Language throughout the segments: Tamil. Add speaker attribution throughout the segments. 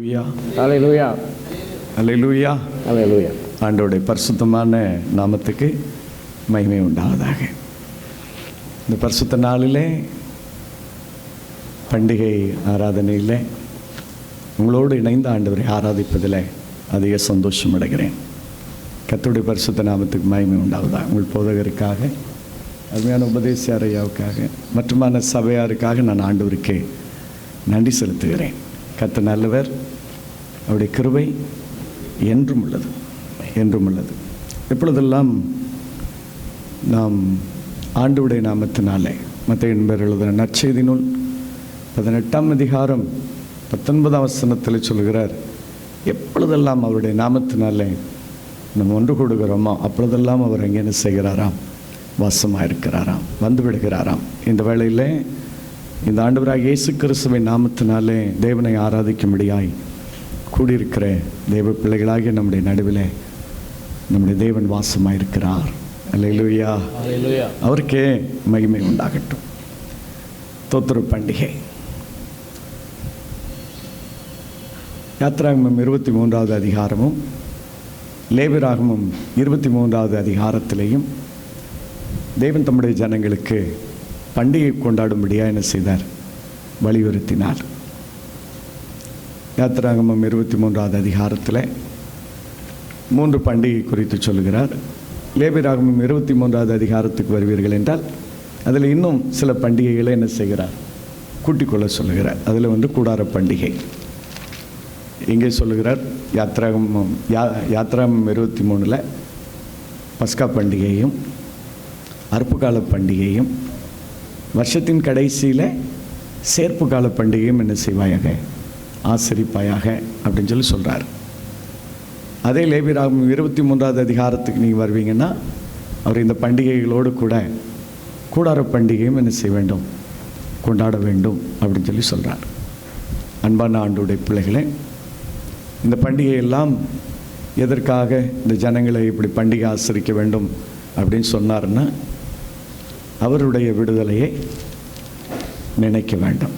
Speaker 1: அல்லேலூயா,
Speaker 2: அல்லேலூயா,
Speaker 1: அல்லேலூயா,
Speaker 2: அல்லேலூயா.
Speaker 1: ஆண்டவருடைய பரிசுத்தமான நாமத்துக்கு மகிமை உண்டாவதாக. இந்த பரிசுத்த நாளிலே பண்டிகை ஆராதனையில் உங்களோடு இணைந்து ஆண்டவரை ஆராதிப்பதில் அதிக சந்தோஷம் அடைகிறேன். கர்த்தருடைய பரிசுத்த நாமத்துக்கு மகிமை உண்டாவதாக. உங்கள் போதகருக்காக, அருமையான உபதேச ஐயாவுக்காக, மற்றுமான சபையாருக்காக நான் ஆண்டவருக்கு நன்றி செலுத்துகிறேன். கர்த்தர் நல்லவர், அவருடைய கிருபை என்றும் உள்ளது, என்றும் உள்ளது. எப்பொழுதெல்லாம் நாம் ஆண்டவருடைய நாமத்தினாலே மத்தேயு என்பவர் எழுதின நற்செய்தி நூல் 18ஆம் அதிகாரம் 19ஆம் வசனத்தில் சொல்கிறார், எப்பொழுதெல்லாம் அவருடைய நாமத்தினாலே நம்ம ஒன்று கொடுக்கிறோமோ அப்பொழுதெல்லாம் அவர் அங்கே என்ன செய்கிறாராம்? வாசமாக இருக்கிறாராம், வந்து விடுகிறாராம். இந்த வேளையில் இந்த ஆண்டவராக இயேசு கிறிஸ்துவின் நாமத்தினாலே தேவனை ஆராதிக்கும்படியாய் கூடியிருக்கிற தேவ பிள்ளைகளாகிய நம்முடைய நடுவில் நம்முடைய தேவன் வாசமாக இருக்கிறார். அல்லேலூயா,
Speaker 2: அல்லேலூயா.
Speaker 1: அவருக்கே மகிமை உண்டாகட்டும். தோத்திர பண்டிகை யாத்திராகமம் 23வது அதிகாரமும் லேவியராகமம் 23வது அதிகாரத்திலேயும் தேவன் தம்முடைய ஜனங்களுக்கு பண்டிகை கொண்டாடும்படியாக என்ன செய்தார்? வலியுறுத்தினார். யாத்திராகமம் 23வது அதிகாரத்தில் 3 பண்டிகை குறித்து சொல்லுகிறார். லேவியராகமம் 23வது அதிகாரத்துக்கு வருவீர்கள் என்றால் அதில் இன்னும் சில பண்டிகைகளை என்ன செய்கிறார்? கூட்டிக்கொள்ள சொல்லுகிறார். அதில் கூடார பண்டிகை இங்கே சொல்லுகிறார். யாத்திராகமம் 23ல் பஸ்கா பண்டிகையும் அறுப்புக்கால பண்டிகையும் வருஷத்தின் கடைசியில் சேர்ப்பு கால பண்டிகையும் என்ன செய்வாயாக? ஆசரிப்பாயாக அப்படின்னு சொல்லி சொல்கிறார். அதே லேவியராகமம் 23வது அதிகாரத்துக்கு நீங்கள் வருவீங்கன்னா அவர் இந்த பண்டிகைகளோடு கூட கூடார பண்டிகையும் என்ன செய்ய வேண்டும்? கொண்டாட வேண்டும் அப்படின்னு சொல்லி சொல்கிறார். அன்பான ஆண்டவருடைய பிள்ளைகளே, இந்த பண்டிகையெல்லாம் எதற்காக இந்த ஜனங்களை இப்படி பண்டிகை ஆசரிக்க வேண்டும் அப்படின்னு சொன்னார்னா அவருடைய விடுதலையை நினைக்க வேண்டும்.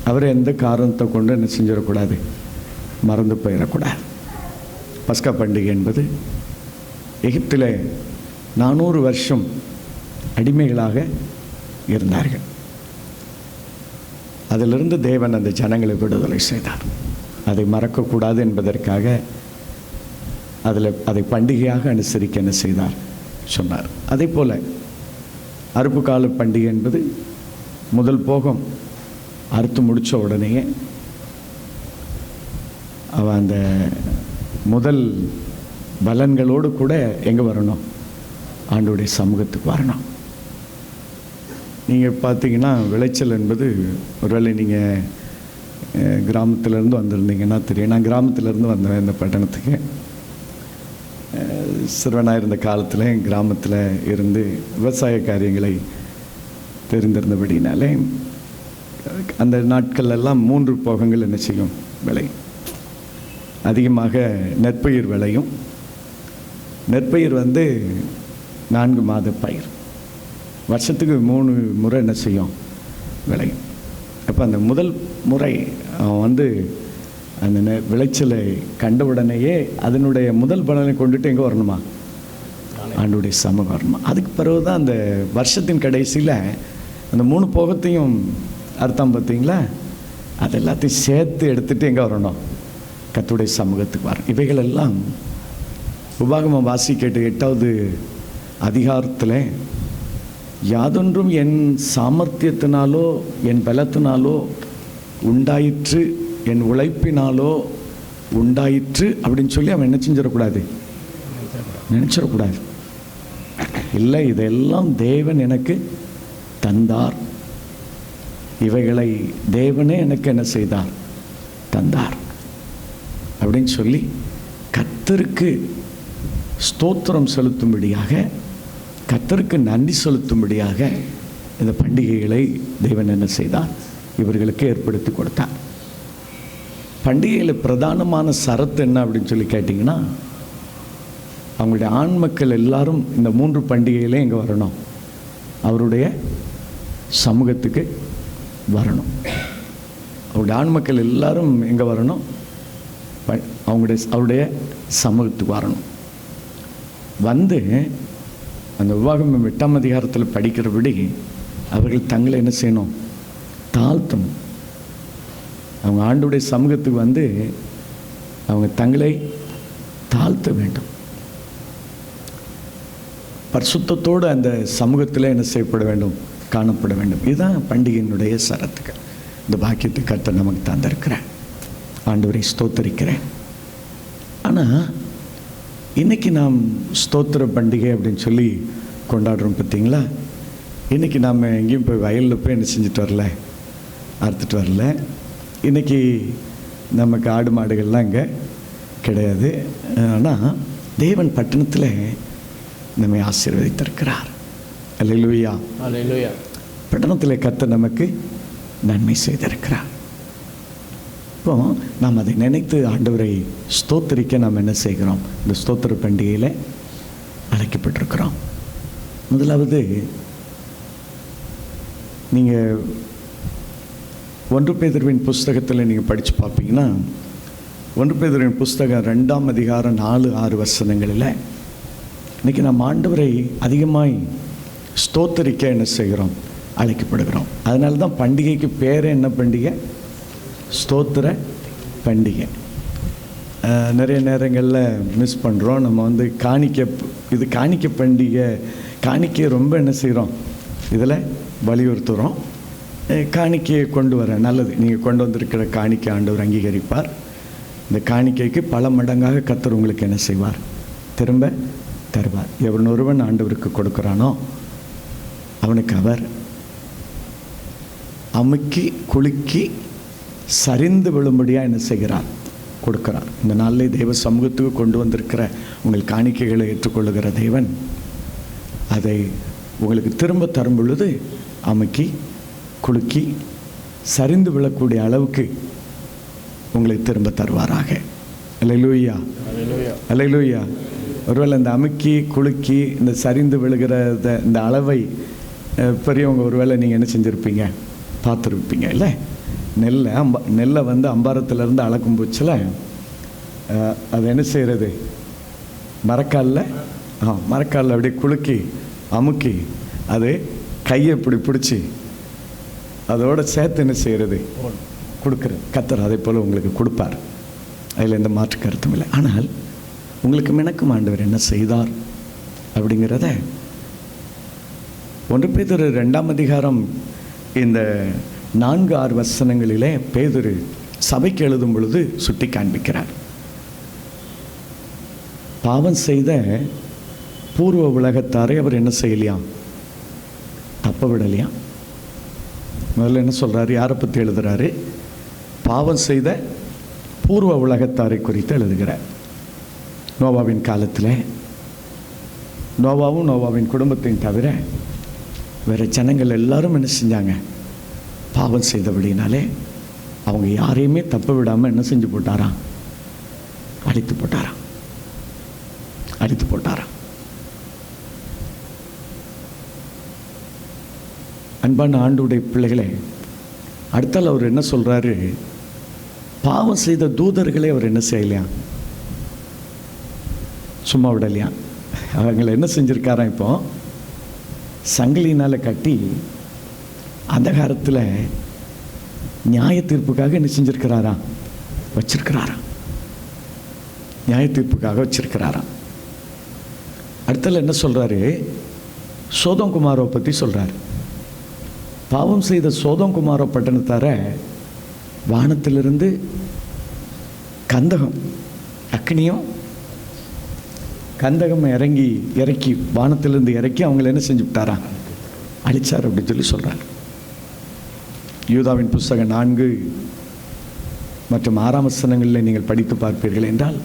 Speaker 1: அவரை எந்த காரணத்தை கொண்டு என்ன செஞ்சிடக்கூடாது? மறந்து போயிடக்கூடாது. பஸ்கா பண்டிகை என்பது எகிப்தில் 400 வருஷம் அடிமைகளாக இருந்தார்கள். அதிலிருந்து தேவன் அந்த ஜனங்களை விடுதலை செய்தார். அதை மறக்கக்கூடாது என்பதற்காக அதை பண்டிகையாக அனுசரிக்க என்ன செய்தார்? சொன்னார். அதே போல் அறுப்பு கால பண்டிகை என்பது முதல் போகம் அறுத்து முடித்த உடனேயே அவன் அந்த முதல் பலன்களோடு கூட எங்கே வரணும்? ஆண்டவருடைய சமூகத்துக்கு வரணும். நீங்கள் பார்த்தீங்கன்னா விளைச்சல் என்பது, ஒருவேளை நீங்கள் கிராமத்திலேருந்து வந்திருந்தீங்கன்னா தெரியும். நான் கிராமத்திலேருந்து வந்தேன் இந்த பட்டணத்துக்கு. சிறுவனாக இருந்த காலத்தில் கிராமத்தில் இருந்து விவசாய காரியங்களை தெரிந்திருந்தபடினாலே அந்த நாட்களெல்லாம் 3 போகங்கள் என்ன செய்யும்? விளையும். அதிகமாக நெற்பயிர் விளையும். நெற்பயிர் 4 மாத பயிர், வருஷத்துக்கு 3 முறை என்ன செய்யும்? விளையும். அப்போ அந்த முதல் முறை அவன் அந்த விளைச்சலை கண்டவுடனேயே அதனுடைய முதல் பலனை கொண்டுட்டு எங்கே வரணுமா? ஆண்டவருடைய சமூகம் வரணுமா? அதுக்கு பிறகு தான் அந்த வருஷத்தின் கடைசியில் அந்த 3 போகத்தையும் அர்த்தம் பார்த்தீங்களா? அது எல்லாத்தையும் சேர்த்து எடுத்துகிட்டு எங்கே வரணும்? கர்த்தருடைய சமூகத்துக்கு வரணும். இவைகளெல்லாம் உபாகமம் வாசிக்கட்டு 8வது அதிகாரத்தில் யாதொன்றும் என் சாமர்த்தியத்தினாலோ என் பலத்தினாலோ உண்டாயிற்று, என் உழைப்பினாலோ உண்டாயிற்று அப்படின்னு சொல்லி அவன் என்ன செஞ்சிடக்கூடாது? நினச்சிடக்கூடாது. இல்லை, இதெல்லாம் தேவன் எனக்கு தந்தார், இவைகளை தேவனே எனக்கு என்ன செய்தார்? தந்தார் அப்படின்னு சொல்லி கர்த்தருக்கு ஸ்தோத்திரம் செலுத்தும்படியாக, கர்த்தருக்கு நன்றி செலுத்தும்படியாக இந்த பண்டிகைகளை தேவன் என்ன செய்தார்? இவர்களுக்கு ஏற்படுத்தி கொடுத்தார். பண்டிகையில் பிரதானமான சரத்து என்ன அப்படின்னு சொல்லி கேட்டிங்கன்னா, அவங்களுடைய ஆண் மக்கள் எல்லாரும் இந்த 3 பண்டிகையிலே எங்கே வரணும்? அவருடைய சமூகத்துக்கு வரணும். அவருடைய ஆண் மக்கள் எல்லாரும் எங்கே வரணும்? அவருடைய சமூகத்துக்கு வரணும். வந்து அந்த உபாகமம் 8ஆம் அதிகாரத்தில் படிக்கிறபடி அவர்கள் தங்களை என்ன செய்யணும்? தாழ்த்தணும். அவங்க ஆண்டவருடைய சமூகத்துக்கு வந்து அவங்க தங்களை தாழ்த்த வேண்டும். பரிசுத்தத்தோடு அந்த சமூகத்தில் என்ன செய்யப்பட வேண்டும்? காணப்பட வேண்டும். இதுதான் பண்டிகையினுடைய சரத்துக்கள். இந்த பாக்கியத்தை கர்த்தர் நமக்கு தந்திருக்கிறேன். ஆண்டவரை ஸ்தோத்தரிக்கிறேன். ஆனால் இன்றைக்கி நாம் ஸ்தோத்திர பண்டிகை அப்படின்னு சொல்லி கொண்டாடுறோம் பார்த்தீங்களா? இன்றைக்கி நாம் எங்கேயும் போய் வயலில் போய் என்ன செஞ்சுட்டு வரல, அறுத்துட்டு வரல. இன்றைக்கி நமக்கு ஆடு மாடுகள்லாம் இங்கே கிடையாது. ஆனால் தேவன் பட்டணத்தில் நம்மை ஆசீர்வதித்திருக்கிறார். அல்லேலூயா,
Speaker 2: அல்லேலூயா.
Speaker 1: பட்டணத்தில் கர்த்தர் நமக்கு நன்மை செய்திருக்கிறார். இப்போ நாம் அதை நினைத்து ஆண்டவரை ஸ்தோத்தரிக்க நாம் என்ன செய்கிறோம்? இந்த ஸ்தோத்திர பண்டிகையில் அழைக்கப்பட்டிருக்கிறோம். முதலாவது நீங்கள் 1 பேதுருவின் புஸ்தகத்தில் நீங்கள் படித்து பார்ப்பீங்கன்னா 1 பேதுருவின் புஸ்தகம் 2ஆம் அதிகாரம் 4-6 வசனங்களில் இன்றைக்கி நம்ம ஆண்டவரை அதிகமாய் ஸ்தோத்தரிக்க என்ன செய்கிறோம்? அழைக்கப்படுகிறோம். அதனால தான் பண்டிகைக்கு பேர் என்ன பண்டிகை? ஸ்தோத்திர பண்டிகை. நிறைய நேரங்களில் மிஸ் பண்ணுறோம். நம்ம வந்து இது காணிக்கை பண்டிகை. காணிக்கையை ரொம்ப என்ன செய்கிறோம்? இதில் வலியுறுத்துகிறோம். காணிக்கையை கொண்டு வர நல்லது. நீங்கள் கொண்டு வந்திருக்கிற காணிக்கை ஆண்டவர் அங்கீகரிப்பார். இந்த காணிக்கைக்கு பல மடங்காக கர்த்தர் உங்களுக்கு என்ன செய்வார்? திரும்ப தருவார். எவன் ஒருவன் ஆண்டவருக்கு கொடுக்குறானோ அவனுக்கு அவர் அமுக்கி குலுக்கி சரிந்து விழும்படியாக என்ன செய்கிறார்? கொடுக்கிறார். இந்த நாளில் தெய்வ சமூகத்துக்கு கொண்டு வந்திருக்கிற உங்கள் காணிக்கைகளை ஏற்றுக்கொள்ளுகிற தேவன் அதை உங்களுக்கு திரும்ப தரும் பொழுது அமுக்கி குலுக்கி சரிந்து விழக்கூடிய அளவுக்கு உங்களுக்கு திரும்ப தருவாராக. அல்லேலூயா, அல்லேலூயா. ஒருவேளை இந்த அமுக்கி குலுக்கி இந்த சரிந்து விழுகிற இந்த அளவை பெரியவங்க ஒருவேளை நீங்கள் என்ன செஞ்சுருப்பீங்க? பார்த்துருப்பீங்க இல்லை? நெல்லை வந்து அம்பாரத்திலேருந்து அளக்கும் போச்சில் அது என்ன செய்கிறது? மரக்காலில் அப்படியே குலுக்கி அமுக்கி அது கையை இப்படி பிடிச்சி அதோட சேர்த்து என்ன செய்கிறது? கொடுக்குறது. கர்த்தர் அதை போல் உங்களுக்கு கொடுப்பார். அதில் எந்த மாற்று கருத்தும் இல்லை. ஆனால் உங்களுக்கு எனக்கும் ஆண்டவர் என்ன செய்தார் அப்படிங்கிறத 1 பேதுரு 2ஆம் அதிகாரம் இந்த 4-6 வசனங்களிலே பேதுரு சபைக்கு எழுதும் பொழுது சுட்டி காண்பிக்கிறார். பாவம் செய்த பூர்வ உலகத்தாரை அவர் என்ன செய்யலையாம்? தப்ப விடலையாம். முதல்ல என்ன சொல்கிறாரு? யாரை பற்றி எழுதுகிறாரு? பாவம் செய்த பூர்வ உலகத்தாரை குறித்து எழுதுகிறார். நோவாவின் காலத்தில் நோவாவின் குடும்பத்தையும் தவிர வேறு ஜனங்கள் எல்லாரும் என்ன செஞ்சாங்க? பாவம் செய்தபடினாலே அவங்க யாரையுமே தப்ப விடாமல் என்ன செஞ்சு போட்டாராம்? அழித்து போட்டாராம். அன்பான ஆண்டவருடைய பிள்ளைகளே, அடுத்தால் அவர் என்ன சொல்கிறாரு? பாவம் செய்த தூதர்களை அவர் என்ன செய்யலையா? சும்மா விடலையா? அவங்களை என்ன செஞ்சுருக்காராம்? இப்போ சங்கிலினால் கட்டி அந்த காலத்தில் நியாய தீர்ப்புக்காக என்ன செஞ்சுருக்கிறாராம்? வச்சிருக்கிறாராம். நியாய தீர்ப்புக்காக வச்சிருக்கிறாராம். அடுத்தல என்ன சொல்கிறாரு? சோதோம் குமாரை பற்றி சொல்கிறார். பாவம் செய்த சோதோம் குமார பட்டணத்தார வானத்திலிருந்து கந்தகம் அக்னியும் கந்தகம் இறக்கி வானத்திலிருந்து இறக்கி அவங்கள என்ன செஞ்சு விட்டாரா? அழிச்சார் அப்படின்னு சொல்லி சொல்கிறார். யூதாவின் புஸ்தகம் 4 மற்றும் 6ஆம் வசனங்களில் நீங்கள் படித்து பார்ப்பீர்கள் என்றால்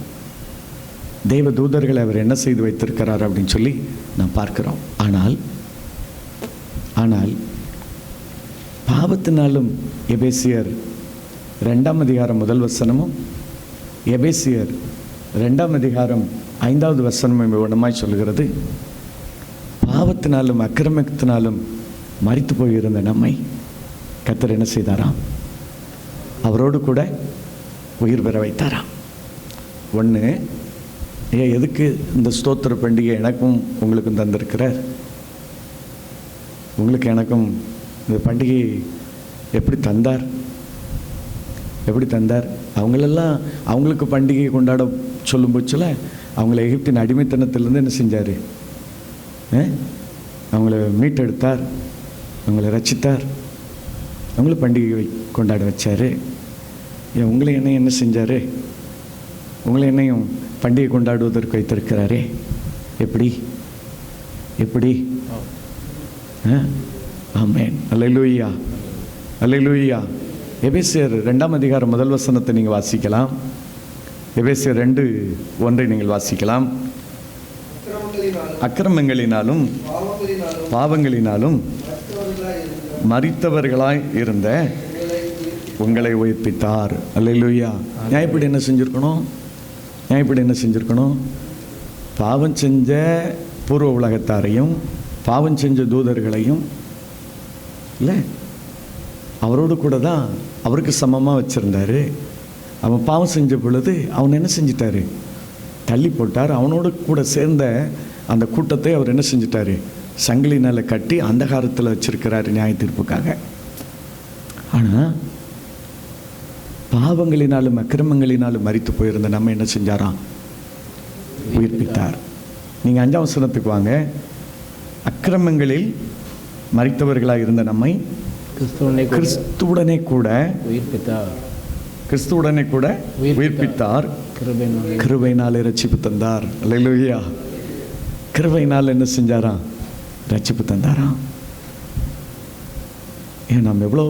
Speaker 1: தேவ தூதர்களை அவர் என்ன செய்து வைத்திருக்கிறார் அப்படின்னு சொல்லி நாம் பார்க்கிறோம். ஆனால் பாவத்தினாலும் எபேசியர் 2ஆம் அதிகாரம் 1 வசனமும் எபேசியர் 2ஆம் அதிகாரம் 5வது வசனமும் விவரமாய் சொல்கிறது, பாவத்தினாலும் அக்கிரமத்தினாலும் மரித்து போயிருந்த நம்மை கர்த்தர் என்ன செய்தாராம்? அவரோடு கூட உயிர் பெற வைத்தாராம். ஒன்று, ஏன் எதுக்கு இந்த ஸ்தோத்திர பண்டிகை எனக்கும் உங்களுக்கும் தந்திருக்கிறார்? உங்களுக்கு எனக்கும் இந்த பண்டிகை எப்படி தந்தார்? எப்படி தந்தார்? அவங்களெல்லாம் அவங்களுக்கு பண்டிகை கொண்டாட சொல்லும் போச்சில் அவங்கள எகிப்தின் அடிமைத்தனத்திலேருந்து என்ன செஞ்சார்? அவங்கள மீட்டெடுத்தார், அவங்கள ரட்சித்தார், அவங்கள பண்டிகை கொண்டாட வச்சார். ஏன் உங்களை என்னையும் என்ன செஞ்சார்? உங்களை என்னையும் பண்டிகை கொண்டாடுவதற்கு வைத்திருக்கிறாரே. எப்படி எப்படி? ஆமென். அல்லேலூயா, அல்லேலூயா. எபேசியர் 2ஆம் அதிகாரம் முதல் வசனத்தை நீங்கள் வாசிக்கலாம். எபேசியர் 2:1 நீங்கள் வாசிக்கலாம். அக்கிரமங்களினாலும் பாவங்களினாலும் மரித்தவர்களாய் இருந்த உங்களை உயிர்ப்பித்தார். அல்லேலூயா. நியாயப்படி என்ன செஞ்சுருக்கணும்? நியாயப்படி என்ன செஞ்சுருக்கணும்? பாவம் செஞ்ச பூர்வ உலகத்தாரையும் பாவம் செஞ்ச தூதர்களையும் இல்லை, அவரோடு கூட தான் அவருக்கு சமமாக வச்சுருந்தார். அவன் பாவம் செஞ்ச பொழுது அவன் என்ன செஞ்சிட்டாரு? தள்ளி போட்டார். அவனோடு கூட சேர்ந்த அந்த கூட்டத்தை அவர் என்ன செஞ்சிட்டாரு? சங்கிலினால் கட்டி அந்தகாரத்தில் வச்சிருக்கிறார் நியாய தீர்ப்புக்காக. ஆனால் பாவங்களினாலும் அக்கிரமங்களினாலும் மரித்து போயிருந்த நம்ம என்ன செஞ்சாராம்? உயிர்ப்பித்தார். நீங்கள் 5ஆம் வசனத்துக்கு வாங்க. அக்கிரமங்களில் மரித்தவர்களாக இருந்த நம்மை கிறிஸ்துவுடனே கூட உயிர்ப்பித்தார். கிறிஸ்துவுடனே கூட உயிர்ப்பித்தார். கிருபையினாலே ரட்சிப்பு தந்தார். அல்லேலூயா. கிருபையினால் என்ன செஞ்சாராம்? ரட்சிப்பு தந்தாராம். ஏன் நாம் எவ்வளோ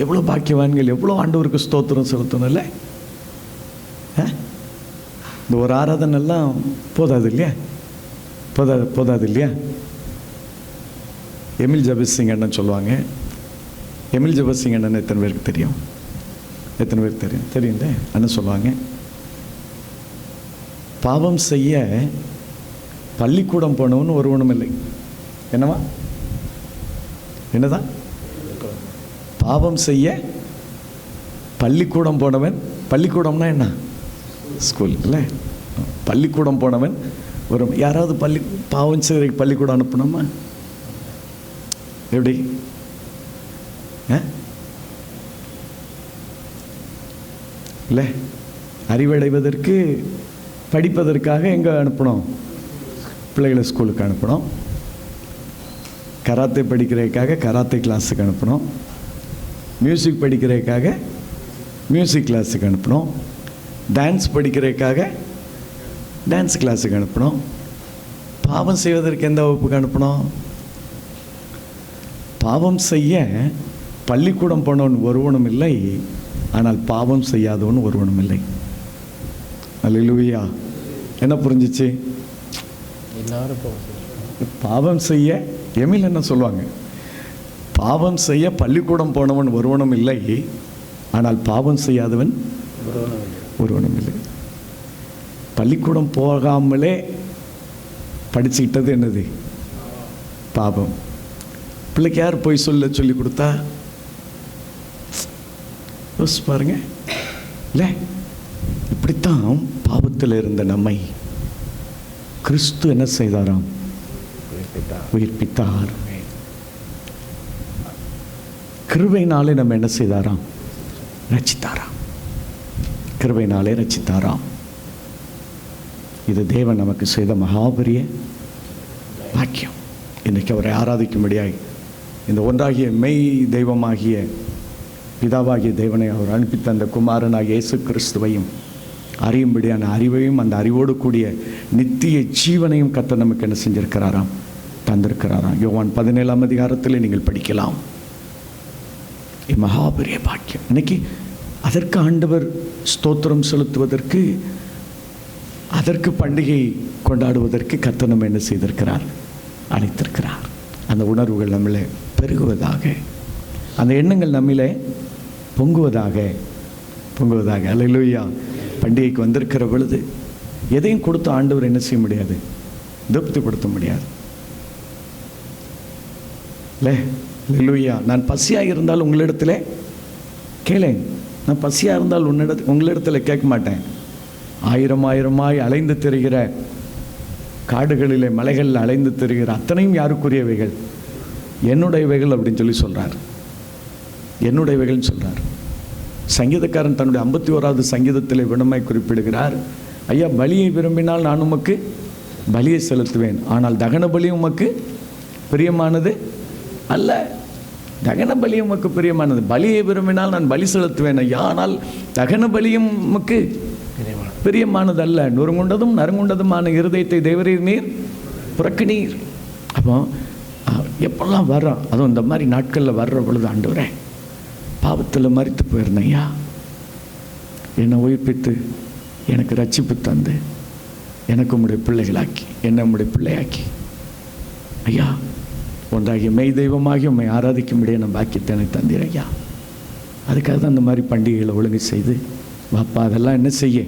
Speaker 1: எவ்வளோ பாக்கியவான்கள், எவ்வளோ ஆண்டவருக்கு ஸ்தோத்திரம் செலுத்தணும் இல்லை? இந்த ஒரு ஆராதனைலாம் போதாது இல்லையா? போதாது இல்லையா? எமில் ஜபசிங் அண்ணன் சொல்லுவாங்க. எமில் ஜபசிங் அண்ணன் எத்தனை பேருக்கு தெரியும்? எத்தனை பேருக்கு தெரியும்? தெரியுங்க அண்ணன் சொல்லுவாங்க, பாவம் செய்ய பள்ளிக்கூடம் போனவன் ஒருவனும் இல்லை. என்னவா? என்னதான்? பாவம் செய்ய பள்ளிக்கூடம் போனவன். பள்ளிக்கூடம்னா என்ன? ஸ்கூல் இல்லை. பள்ளிக்கூடம் போனவன் ஒரு யாராவது பாவம் செய்ய பள்ளிக்கூடம் அனுப்பணுமா? எப்படி? இல்லை, அறிவடைவதற்கு படிப்பதற்காக எங்கே அனுப்பணும்? பிள்ளைகளை ஸ்கூலுக்கு அனுப்பணும். கராத்தே படிக்கிறதுக்காக கராத்தே கிளாஸுக்கு அனுப்பணும். மியூசிக் படிக்கிறதுக்காக மியூசிக் கிளாஸுக்கு அனுப்பணும். டான்ஸ் படிக்கிறதுக்காக டான்ஸ் கிளாஸுக்கு அனுப்பணும். பாவம் செய்வதற்கு எந்த வகுப்புக்கு அனுப்பணும்? பாவம் செய்ய பள்ளிக்கூடம் போனவன் ஒருவனும் இல்லை, ஆனால் பாவம் செய்யாதவன் ஒருவனும் இல்லை. அல்லேலூயா. என்ன புரிஞ்சிச்சு? பாவம் செய்ய எமில் என்ன சொல்லுவாங்க? பாவம் செய்ய பள்ளிக்கூடம் போனவன் ஒருவனும் இல்லை, ஆனால் பாவம் செய்யாதவன் ஒருவனும் இல்லை. பள்ளிக்கூடம் போகாமலே படிச்சுக்கிட்டது என்னது? பாவம். பிள்ளைக்கு யார் போய் சொல்லி கொடுத்தா? யோசிச்சு பாருங்க. இல்லை, இப்படித்தான் பாவத்தில் இருந்த நம்மை கிறிஸ்து என்ன செய்தாராம்? உயிர்ப்பித்தார். கிருபையினாலே நம்ம என்ன செய்தாராம்? ரட்சித்தாராம். கிருபையினாலே ரட்சித்தாராம். இது தேவன் நமக்கு செய்த மகாபெரிய பாக்கியம். இன்றைக்கு அவரை ஆராதிக்கும்படியாய் இந்த ஒன்றாகிய மெய் தெய்வமாகிய பிதாவாகிய தேவனை அவர் அனுப்பித்த அந்த குமாரனாகிய இயேசு கிறிஸ்துவையும் அறியும்படியான அறிவையும் அந்த அறிவோடு கூடிய நித்திய ஜீவனையும் கர்த்தர் நமக்கு என்ன செஞ்சிருக்கிறாராம்? தந்திருக்கிறாராம். யோவான் 17ஆம் அதிகாரத்தில் நீங்கள் படிக்கலாம். மகாபெரிய பாக்கியம். இன்னைக்கு அதற்கு ஆண்டவர் ஸ்தோத்திரம் செலுத்துவதற்கு, அதற்கு பண்டிகை கொண்டாடுவதற்கு கர்த்தர் நம்ம என்ன செய்திருக்கிறார்? அழைத்திருக்கிறார். அந்த உணர்வுகள் நம்மளே பெருகுவதாக, அந்த எண்ணங்கள் நம்மளே பொங்குவதாக. அல்லேலூயா. பண்டிகைக்கு வந்திருக்கிற பொழுது எதையும் கொடுத்து ஆண்டவர் என்ன செய்ய முடியாது? திருப்திப்படுத்த முடியாது. இல்லை, அல்லேலூயா. நான் பசியாக இருந்தால் உங்களிடத்தில் கேளேன். நான் பசியாக இருந்தால் உங்களிடத்தில் கேட்க மாட்டேன். ஆயிரம் ஆயிரமாய் அலைந்து திரிகிற காடுகளிலே மலைகளில் அலைந்து திரிகிற அத்தனையும் யாருக்குரியவைகள்? என்னுடையவைகள் அப்படின்னு சொல்லி சொல்கிறார். என்னுடையவைகள்னு சொல்கிறார். சங்கீதக்காரன் தன்னுடைய 51வது சங்கீதத்தில் வினமாய் குறிப்பிடுகிறார், ஐயா, பலியை விரும்பினால் நான் உமக்கு பலியை செலுத்துவேன், ஆனால் தகன பலி உமக்கு பிரியமானது அல்ல. தகன பலி உமக்கு பிரியமானது. பலியை விரும்பினால் நான் பலி செலுத்துவேன் ஐயா, ஆனால் தகன பலியும் உமக்கு பிரியமானது அல்ல. நொறுங்குண்டதும் நறுங்குண்டதுமான இருதயத்தை தேவரீர் நீர் புறக்கினீர். அப்போ எப்பெல்லாம் வர்றோம், அதுவும் இந்த மாதிரி நாட்களில் வர்ற பொழுது, ஆண்டவரே, பாவத்தில் மரித்து போயிருந்தேன் ஐயா, என்னை உயிர்ப்பித்து எனக்கு ரட்சிப்பு தந்து எனக்கு உம்முடைய பிள்ளைகளாக்கி, என்னை உம்முடைய பிள்ளையாக்கி ஐயா, ஒன்றாகிய மெய் தெய்வமாகி உம்மை ஆராதிக்கும்படியே நான் பாக்கியத்தை எனக்கு தந்தீர் ஐயா. அதுக்காக தான் இந்த மாதிரி பண்டிகைகளை ஒழுங்கு செய்து வாப்பா, அதெல்லாம் என்ன செய்ய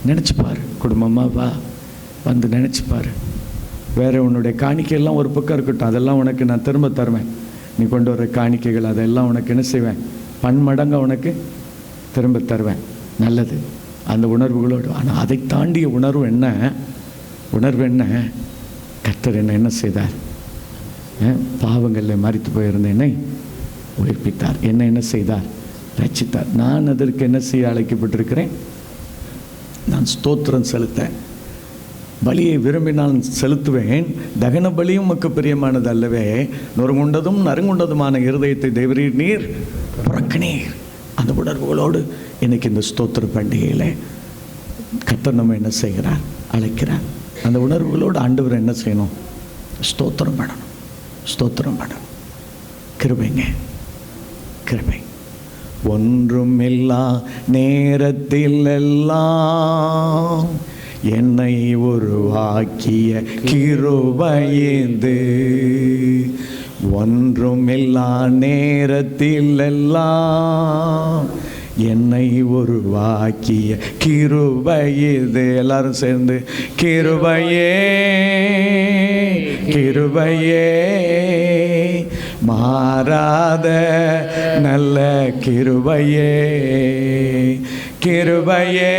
Speaker 1: நினச்சிப்பார். குடும்பமாக வா, வந்து நினச்சிப்பார். வேறு உன்னுடைய காணிக்கையெல்லாம் ஒரு பக்கம் இருக்கட்டும், அதெல்லாம் உனக்கு நான் திரும்ப தருவேன். நீ கொண்டு வர காணிக்கைகள் அதெல்லாம் உனக்கு என்ன செய்வேன், பன்மடங்காக உனக்கு திரும்ப தருவேன். நல்லது, அந்த உணர்வுகளோடு. ஆனால் அதை தாண்டிய உணர்வு என்ன? கர்த்தர் என்ன செய்தார்? பாவங்களில் மரித்து போயிருந்த என்னை உயிர்ப்பித்தார். என்ன செய்தார்? ரட்சித்தார். நான் அதற்கு என்ன செய்ய அழைக்கப்பட்டிருக்கிறேன்? நான் ஸ்தோத்திரம் செலுத்த, பலியை விரும்பினால் செலுத்துவேன், தகன பலியும் உமக்கு பிரியமானது அல்லவே, நொறுங்குண்டதும் நறுங்குண்டதுமான இருதயத்தை தேவரீர் நீர் புறக்கினீர். அந்த உணர்வுகளோடு இன்னைக்கு இந்த ஸ்தோத்திர பண்டிகையில் கர்த்தர் நம்ம என்ன செய்கிறார்? அழைக்கிறார். அந்த உணர்வுகளோடு ஆண்டவர் என்ன செய்யணும்? ஸ்தோத்திரம் பண்ணணும். கிருபைங்க, கிருபை. ஒன்றுமில்லா நேரத்தில் எல்லாம் என்னை உருவாக்கிய கிருபையேந்து, ஒன்றுமில்லா நேரத்தில் எல்லாம் என்னை உருவாக்கிய கிருபையேது. எல்லாரும் சேர்ந்து கிருபையே கிருபையே, மாறாத நல்ல கிருபையே, கிருபையே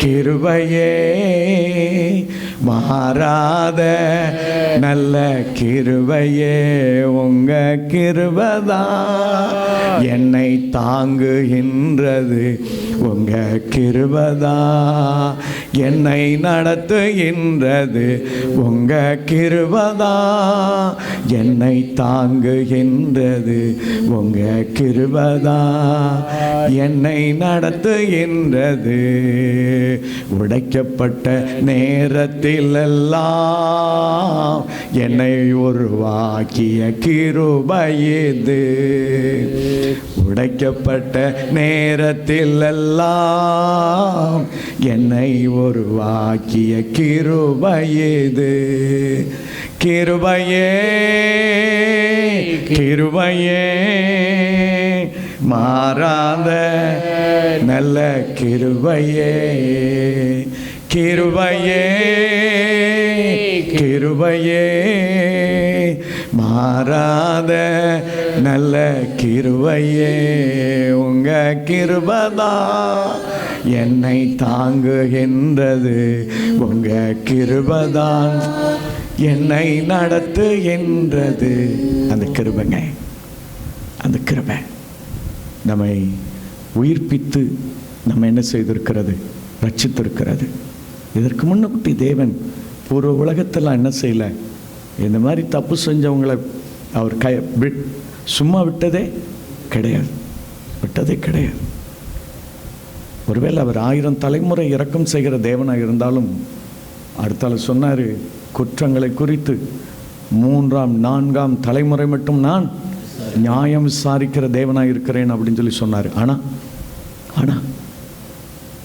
Speaker 1: கிருபையே, மாறாத நல்ல கிருபையே, உங்க கிருபைதான் என்னை தாங்குகின்றது, உங்க கிருபைதான் என்னை நடத்துகின்றது, உங்க கிருபைதான் என்னை தாங்குகின்றது, உங்க கிருபைதான் என்னை நடத்துகின்றது. உடைக்கப்பட்ட நேரத்தில் எல்லாம் என்னை உருவாக்கிய கிருபையேது, உடைக்கப்பட்ட நேரத்தில் எல்லாம் என்னை உருவாக்கிய கிருபையேது. கிருபையே கிருபையே, மாறாத நல்ல கிருபையே, கிருபையே கிருபையே, மாறாத நல்ல கிருபையே, உங்க கிருபைதான் என்னை தாங்குகின்றது, உங்க கிருபைதான் என்னை நடத்துகின்றது. அந்த கிருபைங்க, அந்த கிருபை நம்மை உயிர்ப்பித்து நம்ம என்ன செய்திருக்கிறது? ரட்சித்திருக்கிறது. இதற்கு முன்னுக்குட்டி தேவன் பூர்வ உலகத்தெல்லாம் என்ன செய்யலை, இந்த மாதிரி தப்பு செஞ்சவங்களை அவர் சும்மா விட்டதே கிடையாது. ஒருவேளை அவர் 1000 தலைமுறை இரக்கம் செய்கிற தேவனாக இருந்தாலும் அடுத்தால சொன்னார், குற்றங்களை குறித்து 3ஆம் 4ஆம் தலைமுறை மட்டும் நான் நியாயம் விசாரிக்கிற தேவனாக இருக்கிறேன் அப்படின்னு சொல்லி சொன்னார். ஆனால்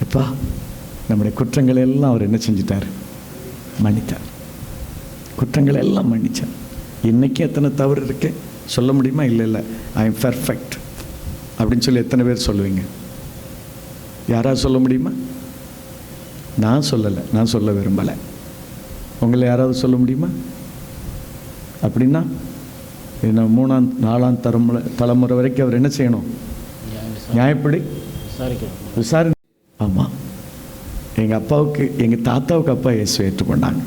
Speaker 1: எப்பா, நம்முடைய குற்றங்களை எல்லாம் அவர் என்ன செஞ்சிட்டார்? மன்னித்தார். குற்றங்களை எல்லாம் மன்னித்தார். இன்றைக்கி எத்தனை தவறு இருக்கு சொல்ல முடியுமா? இல்லை, ஐ எம் பெர்ஃபெக்ட் அப்படின்னு சொல்லி எத்தனை பேர் சொல்லுவீங்க? யாராவது சொல்ல முடியுமா? நான் சொல்லலை, நான் சொல்ல விரும்பலை. உங்களை யாராவது சொல்ல முடியுமா? அப்படின்னா என்ன 3ஆம் 4ஆம் தலைமுறை வரைக்கும் அவர் என்ன செய்யணும்? நியாயப்படி விசாரணை. ஆமாம், எங்கள் தாத்தாவுக்கு அப்பா இயேசுவை ஏற்றுக்கொண்டாங்க.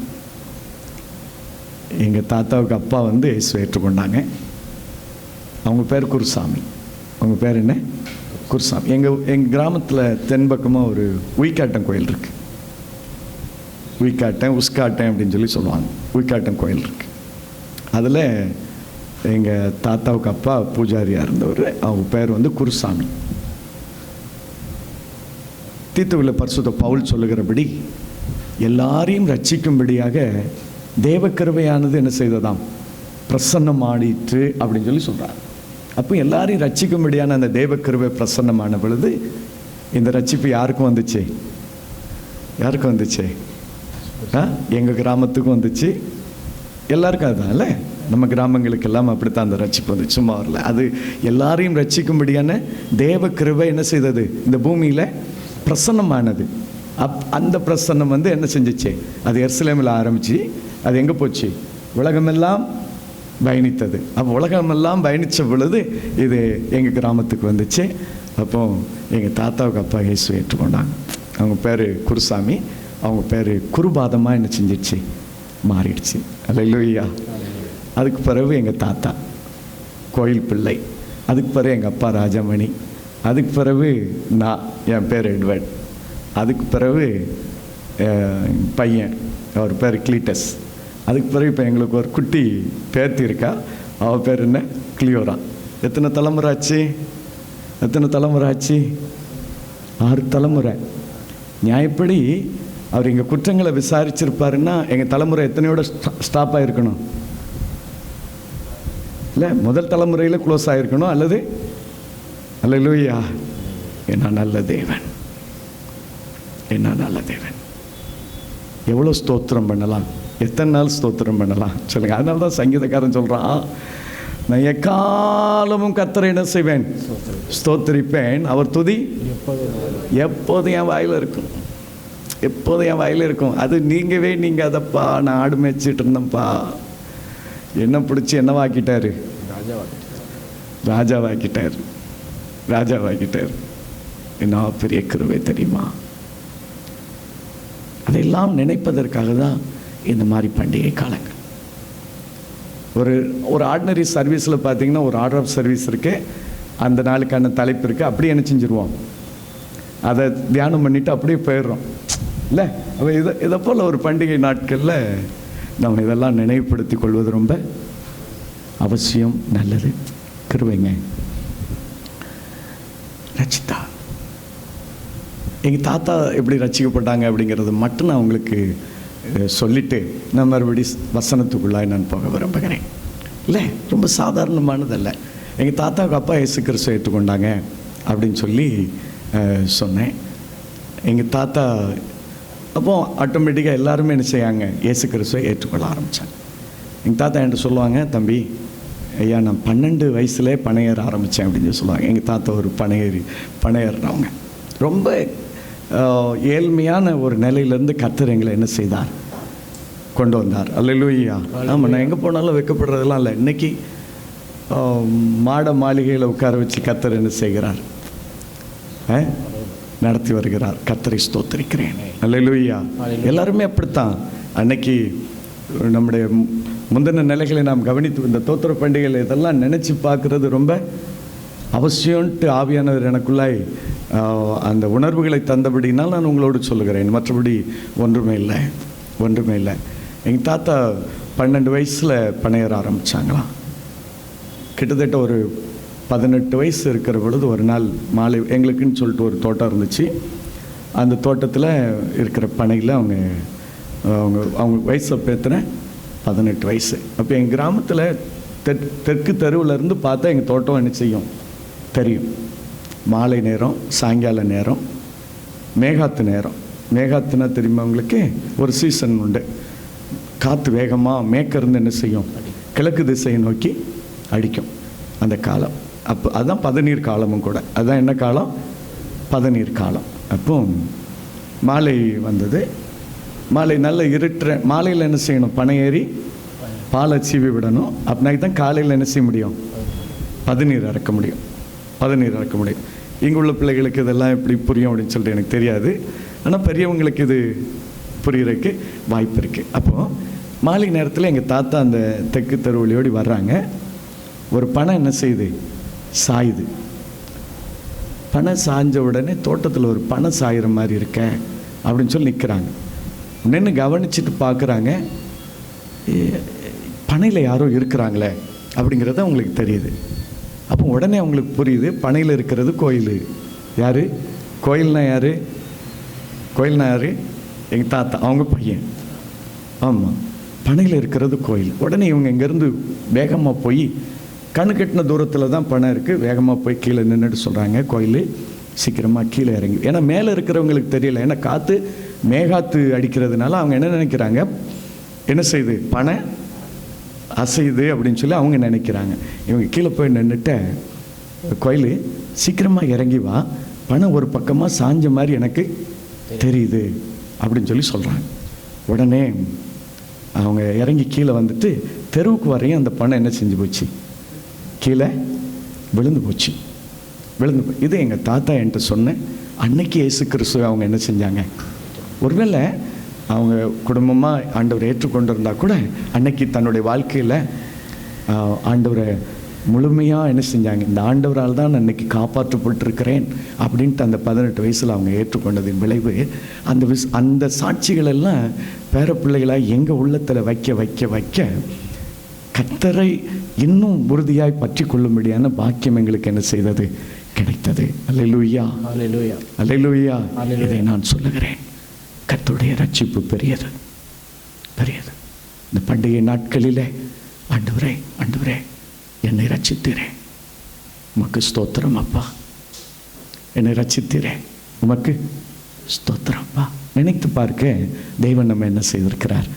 Speaker 1: எங்கள் தாத்தாவுக்கு அப்பா வந்து இயேசுவை ஏற்றுக்கொண்டாங்க. அவங்க பேர் குருசாமி. அவங்க பேர் என்ன? குருசாமி. எங்கள் கிராமத்தில் தென்பக்கமாக ஒரு உயிக்காட்டம் கோயில் இருக்குது. உயிக்காட்டம் உஸ்காட்டம் அப்படின்னு சொல்லி சொல்லுவாங்க. உயிக்காட்டம் கோயில் இருக்குது. அதில் எங்கள் தாத்தாவுக்கு அப்பா பூஜாரியாக இருந்தவர். அவங்க பேர் வந்து குருசாமி. தீத்துவில் பரிசுத்த பவுல் சொல்லுகிறபடி எல்லாரையும் ரட்சிக்கும்படியாக தேவக்கிருபையானது என்ன செய்ததாம்? பிரசன்னமாடிற்று அப்படின்னு சொல்லி சொல்கிறார். அப்போ எல்லாரையும் ரட்சிக்கும்படியான அந்த தேவக்கிருபை பிரசன்னமான பொழுது இந்த ரட்சிப்பு யாருக்கும் வந்துச்சு? யாருக்கும் வந்துச்சு? எங்கள் கிராமத்துக்கும் வந்துச்சு. எல்லாருக்கும் அதுதான்ல. நம்ம கிராமங்களுக்கெல்லாம் அப்படித்தான் அந்த ரட்சிப்பு வந்து சும்மா வரல. அது எல்லாரையும் ரட்சிக்கும்படியான தேவக்கிருபை என்ன செய்தது? இந்த பூமியில் பிரசன்னமானது. அந்த பிரசன்னம் வந்து என்ன செஞ்சிச்சு? அது எருசலேமில் ஆரம்பித்து அது எங்கே போச்சு? உலகமெல்லாம் பயணித்தது. அப்போ உலகமெல்லாம் பயணித்த பொழுது இது எங்கள் கிராமத்துக்கு வந்துச்சு. அப்போ எங்கள் தாத்தாவுக்கு அப்பா இயேசுவை ஏற்றுக்கொண்டாங்க. அவங்க பேர் குருசாமி. அவங்க பேர் குருபாதமாக என்ன செஞ்சிடுச்சு? மாறிடுச்சு. அல்லேலூயா. அதுக்கு பிறகு எங்கள் தாத்தா கோயில் பிள்ளை. அதுக்கு பிறகு எங்கள் அப்பா ராஜமணி. அதுக்கு பிறகு நான், என் பேர் எட்வர்ட். அதுக்கு பிறகு பையன், அவர் பேர் கிளீட்டஸ். அதுக்கு பிறகு இப்போ எங்களுக்கு ஒரு குட்டி பேர்த்தி இருக்கா. அவள் பேர் என்ன? கிளியோரா. எத்தனை தலைமுறை ஆச்சு? எத்தனை தலைமுறை ஆச்சு? 6 தலைமுறை. நியாயப்படி அவர் எங்கள் குற்றங்களை விசாரிச்சிருப்பாருன்னா எங்கள் தலைமுறை எத்தனையோட ஸ்டாப் ஆகிருக்கணும்? இல்லை, முதல் தலைமுறையில் க்ளோஸ் ஆகிருக்கணும். அல்லது அல்லேலூயா. என்ன நல்ல தேவன், என்ன நல்ல தேவன். எவ்வளோ ஸ்தோத்திரம் பண்ணலாம், எத்தனை நாள் ஸ்தோத்திரம் பண்ணலாம் சொல்லுங்கள். அதனால தான் சங்கீதக்காரன் சொல்கிறான், நான் எக்காலமும் கர்த்தரை என்ன செய்வேன்? ஸ்தோத்திரிப்பேன். அவர் துதி எப்போதும் என் வாயில் இருக்கும். எப்போதும் என் வாயில் இருக்கும். அது நீங்கவே நீங்கள் அதப்பா. நான் ஆடு மேய்ச்சிட்டு இருந்தேன்ப்பா. என்ன பிடிச்சி என்னவாக்கிட்டாரு? ராஜாவாக்கிட்டார். ராஜாவாக்கிட்டார். என்ன பெரிய கிருபை தெரியுமா? அதையெல்லாம் நினைப்பதற்காக தான் இந்த மாதிரி பண்டிகை காலங்கள். ஒரு ஆர்டினரி சர்வீஸில் பார்த்தீங்கன்னா ஒரு ஆர்டர் ஆஃப் சர்வீஸ் இருக்குது. அந்த நாளுக்கான தலைப்பு இருக்குது. அப்படியே என்ன செஞ்சுருவோம்? அதை தியானம் பண்ணிவிட்டு அப்படியே போயிடுறோம் இல்லை? அப்போ இதை போல் ஒரு பண்டிகை நாட்களில் நம்ம இதெல்லாம் நினைவுபடுத்தி கொள்வது ரொம்ப அவசியம். நல்லது. கிருபைங்க. ரட்சித்தா எங்கள் தாத்தா எப்படி ரட்சிக்கப்பட்டாங்க அப்படிங்கிறது மட்டும் நான் உங்களுக்கு சொல்லிவிட்டு நான் மறுபடி வசனத்துக்குள்ளாய் நான் போக விரும்புகிறேன். இல்லை, ரொம்ப சாதாரணமானதல்ல. எங்கள் தாத்தாவுக்கு அப்பா இயேசு கிறிஸ்துவை ஏற்றுக்கொண்டாங்க அப்படின்னு சொல்லி சொன்னேன். எங்கள் தாத்தா அப்போ ஆட்டோமேட்டிக்காக எல்லாருமே என்ன செய்யாங்க? இயேசு கிறிஸ்துவை ஏற்றுக்கொள்ள ஆரம்பித்தாங்க. எங்கள் தாத்தா என்கிட்ட சொல்லுவாங்க, தம்பி ஐயா நான் 12 வயசுலேயே பனையேற ஆரம்பித்தேன் அப்படின்னு சொல்லுவாங்க. எங்கள் தாத்தா ஒரு பனையேறினவங்க. ரொம்ப ஏழ்மையான ஒரு நிலையிலேருந்து கர்த்தர் எங்களை என்ன செய்தார்? கொண்டு வந்தார். அல்லேலூயா. ஆமாம், நான் எங்கே போனாலும் வைக்கப்படுறதெல்லாம் இல்லை. இன்றைக்கி மாளிகையில் உட்கார வச்சு கர்த்தர் என்ன செய்கிறார்? நடத்தி வருகிறார். கர்த்தரை ஸ்தோத்திரிக்கிறேன். அல்லேலூயா. எல்லாருமே அப்படித்தான். அன்னைக்கு நம்முடைய முந்தின நிலைகளை நாம் கவனித்து இந்த தோத்திர பண்டிகைகள் இதெல்லாம் நினச்சி பார்க்குறது ரொம்ப அவசியம்ட்டு ஆவியானவர் எனக்குள்ளாய் அந்த உணர்வுகளை தந்தபடினால் நான் உங்களோடு சொல்லுகிறேன். மற்றபடி ஒன்றுமே இல்லை, ஒன்றுமே இல்லை. எங்கள் தாத்தா 12 வயசில் பனையேற ஆரம்பித்தாங்களாம். கிட்டத்தட்ட ஒரு 18 வயசு இருக்கிற பொழுது ஒரு நாள் மாலை எங்களுக்குன்னு சொல்லிட்டு ஒரு தோட்டம் இருந்துச்சு. அந்த தோட்டத்தில் இருக்கிற பனையில் அவங்க வயசை பேத்துன 18 வயசு. அப்போ எங்கள் கிராமத்தில் தெற்கு தெருவிலேருந்து பார்த்தா எங்கள் தோட்டம் என்ன செய்யும் தெரியும். மாலை நேரம், சாயங்கால நேரம், மேகாத்து நேரம். மேகாத்துனா தெரியுமா உங்களுக்கு? ஒரு சீசன் உண்டு. காற்று வேகமாக மேற்கிருந்து என்ன செய்யும்? கிழக்கு திசையை நோக்கி அடிக்கும் அந்த காலம். அப்போ அதுதான் பதநீர் காலமும் கூட. அதுதான் என்ன காலம்? பதநீர் காலம். அப்போ மாலை வந்தது. மாலை நல்ல இருட்டுற மாலையில் என்ன செய்யணும்? பனை ஏறி பாலை சீவி விடணும். அப்படின்னா தான் காலையில் என்ன செய்ய முடியும்? பதநீர் இறக்க முடியும். பதநீர் இறக்க முடியும். இங்கே உள்ள பிள்ளைகளுக்கு இதெல்லாம் எப்படி புரியும் அப்படின்னு சொல்லிட்டு எனக்கு தெரியாது. ஆனால் பெரியவங்களுக்கு இது புரிகிறதுக்கு வாய்ப்பு இருக்குது. அப்போது மாலை நேரத்தில் எங்கள் தாத்தா அந்த தெற்கு தெருவழியோடி வர்றாங்க. ஒரு பனை என்ன செய்யுது, சாயுது. பனை சாய்ஞ்ச உடனே தோட்டத்தில் ஒரு பனை சாயிற மாதிரி இருக்க அப்படின்னு சொல்லி நிற்கிறாங்க. நின்று கவனிச்சுட்டு பார்க்குறாங்க, பனையில் யாரோ இருக்கிறாங்களே அப்படிங்கிறது அவங்களுக்கு தெரியுது. அப்போ உடனே அவங்களுக்கு புரியுது, பனையில் இருக்கிறது கோயில். யார் கோயில்னா யார்? கோயில்னா யார்? எங்கள் தாத்தா, அவங்க பையன். ஆமாம், பனையில் இருக்கிறது கோயில். உடனே இவங்க இங்கேருந்து வேகமாக போய், கண்ணு கட்டின தூரத்தில் தான் பனை இருக்குது, வேகமாக போய் கீழே நின்றுட்டு சொல்கிறாங்க, கோயில் சீக்கிரமாக கீழே இறங்கி. ஏன்னா மேலே இருக்கிறவங்களுக்கு தெரியல, ஏன்னா காற்று மேகாத்து அடிக்கிறதுனால அவங்க என்ன நினைக்கிறாங்க, என்ன செய்யுது, பனை அசையுது அப்படின்னு சொல்லி அவங்க நினைக்கிறாங்க. இவங்க கீழே போய் நின்றுட்ட, கோயில் சீக்கிரமாக இறங்கி வா, பனை ஒரு பக்கமாக சாஞ்ச மாதிரி எனக்கு தெரியுது அப்படின்னு சொல்லி சொல்கிறாங்க. உடனே அவங்க இறங்கி கீழே வந்துட்டு தெருவுக்கு வரையும் அந்த பனை என்ன செஞ்சு போச்சு, கீழே விழுந்து போச்சு. இது எங்கள் தாத்தா என்கிட்ட சொன்ன அன்னைக்கு இயேசு கிறிஸ்துவை அவங்க என்ன செஞ்சாங்க, ஒருவேளை அவங்க குடும்பமாக ஆண்டவரை ஏற்றுக்கொண்டிருந்தா கூட அன்னைக்கு தன்னுடைய வாழ்க்கையில் ஆண்டவரை முழுமையாக என்ன செஞ்சாங்க, இந்த ஆண்டவரால் தான் அன்னைக்கு காப்பாற்றப்பட்டிருக்கிறேன் அப்படின்ட்டு அந்த 18 வயசில் அவங்க ஏற்றுக்கொண்டதின் விளைவு அந்த சாட்சிகள் எல்லாம் பேர பிள்ளைகளாக எங்கள் உள்ளத்தில் வைக்க வைக்க வைக்க கர்த்தரை இன்னும் உறுதியாய் பற்றி கொள்ளும்படியான பாக்கியம் எங்களுக்கு என்ன செய்தது, கிடைத்தது. அல்லேலூயா,
Speaker 2: அல்லேலூயா,
Speaker 1: அல்லேலூயா. இதை நான் சொல்லுகிறேன், கர்த்தருடைய ரட்சிப்பு பெரியது, பெரியது. இந்த பண்டிகை நாட்களிலே ஆண்டவரே, ஆண்டவரே என்னை ரட்சித்தீரே, உமக்கு ஸ்தோத்திரம் அப்பா, என்னை ரட்சித்தீரே, உமக்கு ஸ்தோத்திரம் அப்பா. நினைத்து பார்க்க தெய்வன் நம்ம என்ன செய்திருக்கிறார்,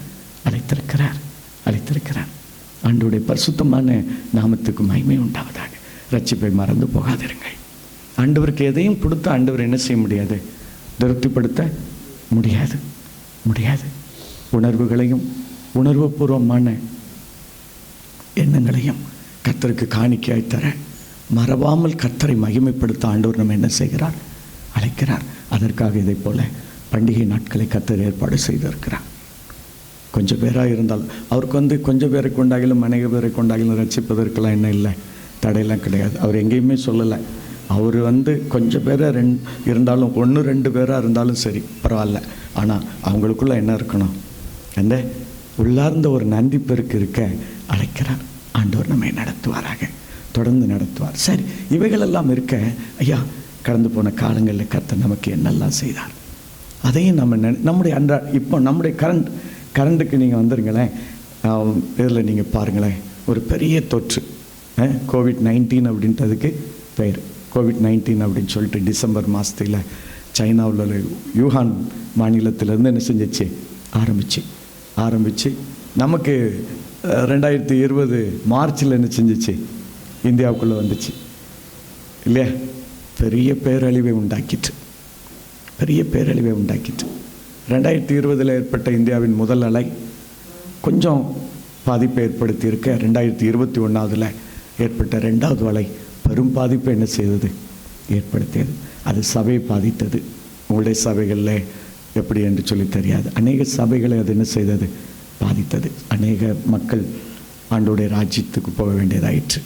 Speaker 1: அழைத்திருக்கிறார், அழைத்திருக்கிறார். ஆண்டவருடைய பரிசுத்தமான நாமத்துக்கு மகிமை உண்டாவதாக. ரட்சிப்பை மறந்து போகாதிருங்கள். ஆண்டவருக்கு எதையும் கொடுத்து ஆண்டவர் என்ன செய்ய முடியாது, திருப்திப்படுத்த முடியாது, முடியாது. உணர்வுகளையும் உணர்வுபூர்வமான எண்ணங்களையும் கர்த்தருக்கு காணிக்கையாய் தர மறவாமல் கர்த்தரை மகிமைப்படுத்த ஆண்டவர் நம்ம என்ன செய்கிறார், அழைக்கிறார். அதற்காக இதை போல பண்டிகை நாட்களை கர்த்தர் ஏற்பாடு செய்திருக்கிறார். கொஞ்சம் பேராக இருந்தால் அவருக்கு கொஞ்சம் பேரை கொண்டாகிலும் அநேக பேரை கொண்டாகிலும் ரட்சிப்பதற்கெல்லாம் என்ன இல்லை, தடையெல்லாம் கிடையாது. அவர் எங்கேயுமே சொல்லலை. அவர் கொஞ்சம் பேரை இருந்தாலும் 1-2 பேராக இருந்தாலும் சரி பரவாயில்ல. ஆனால் அவங்களுக்குள்ள என்ன இருக்கணும், அந்த உள்ளார்ந்த ஒரு நன்றி பெருக்கு இருக்க அழைக்கிறார். ஆண்டவர் நம்மை நடத்துவாராக, தொடர்ந்து நடத்துவார். சரி, இவைகளெல்லாம் இருக்க ஐயா, கடந்து போன காலங்களில் கர்த்தர் நமக்கு என்னெல்லாம் செய்தார் அதையும் நம்முடைய இப்போ நம்முடைய கரண்ட்டுக்கு நீங்கள் வந்துருங்களேன். இதில் நீங்கள் பாருங்களேன், ஒரு பெரிய தொற்று COVID-19 அப்படின்றதுக்கு பெயர் COVID-19 அப்படின்னு சொல்லிட்டு டிசம்பர் மாதத்தில் சைனாவில் உள்ள யூஹான் மாநிலத்திலேருந்து என்ன செஞ்சிச்சு, ஆரம்பிச்சு நமக்கு 2020 மார்ச்சில் என்ன செஞ்சிச்சு, இந்தியாவுக்குள்ளே வந்துச்சு இல்லையா. பெரிய பேரழிவை உண்டாக்கிட்டு 2020 ஏற்பட்ட இந்தியாவின் முதல் அலை கொஞ்சம் பாதிப்பை ஏற்படுத்தியிருக்க 2021 ஏற்பட்ட 2வது அலை பெரும் பாதிப்பை என்ன செய்தது, ஏற்படுத்தியது. அது சபையை பாதித்தது. உங்களுடைய சபைகளில் எப்படி என்று சொல்லி தெரியாது, அநேக சபைகளை அது என்ன செய்தது, பாதித்தது. அநேக மக்கள் ஆண்டோடைய ராஜ்யத்துக்கு போக வேண்டியதாயிற்று.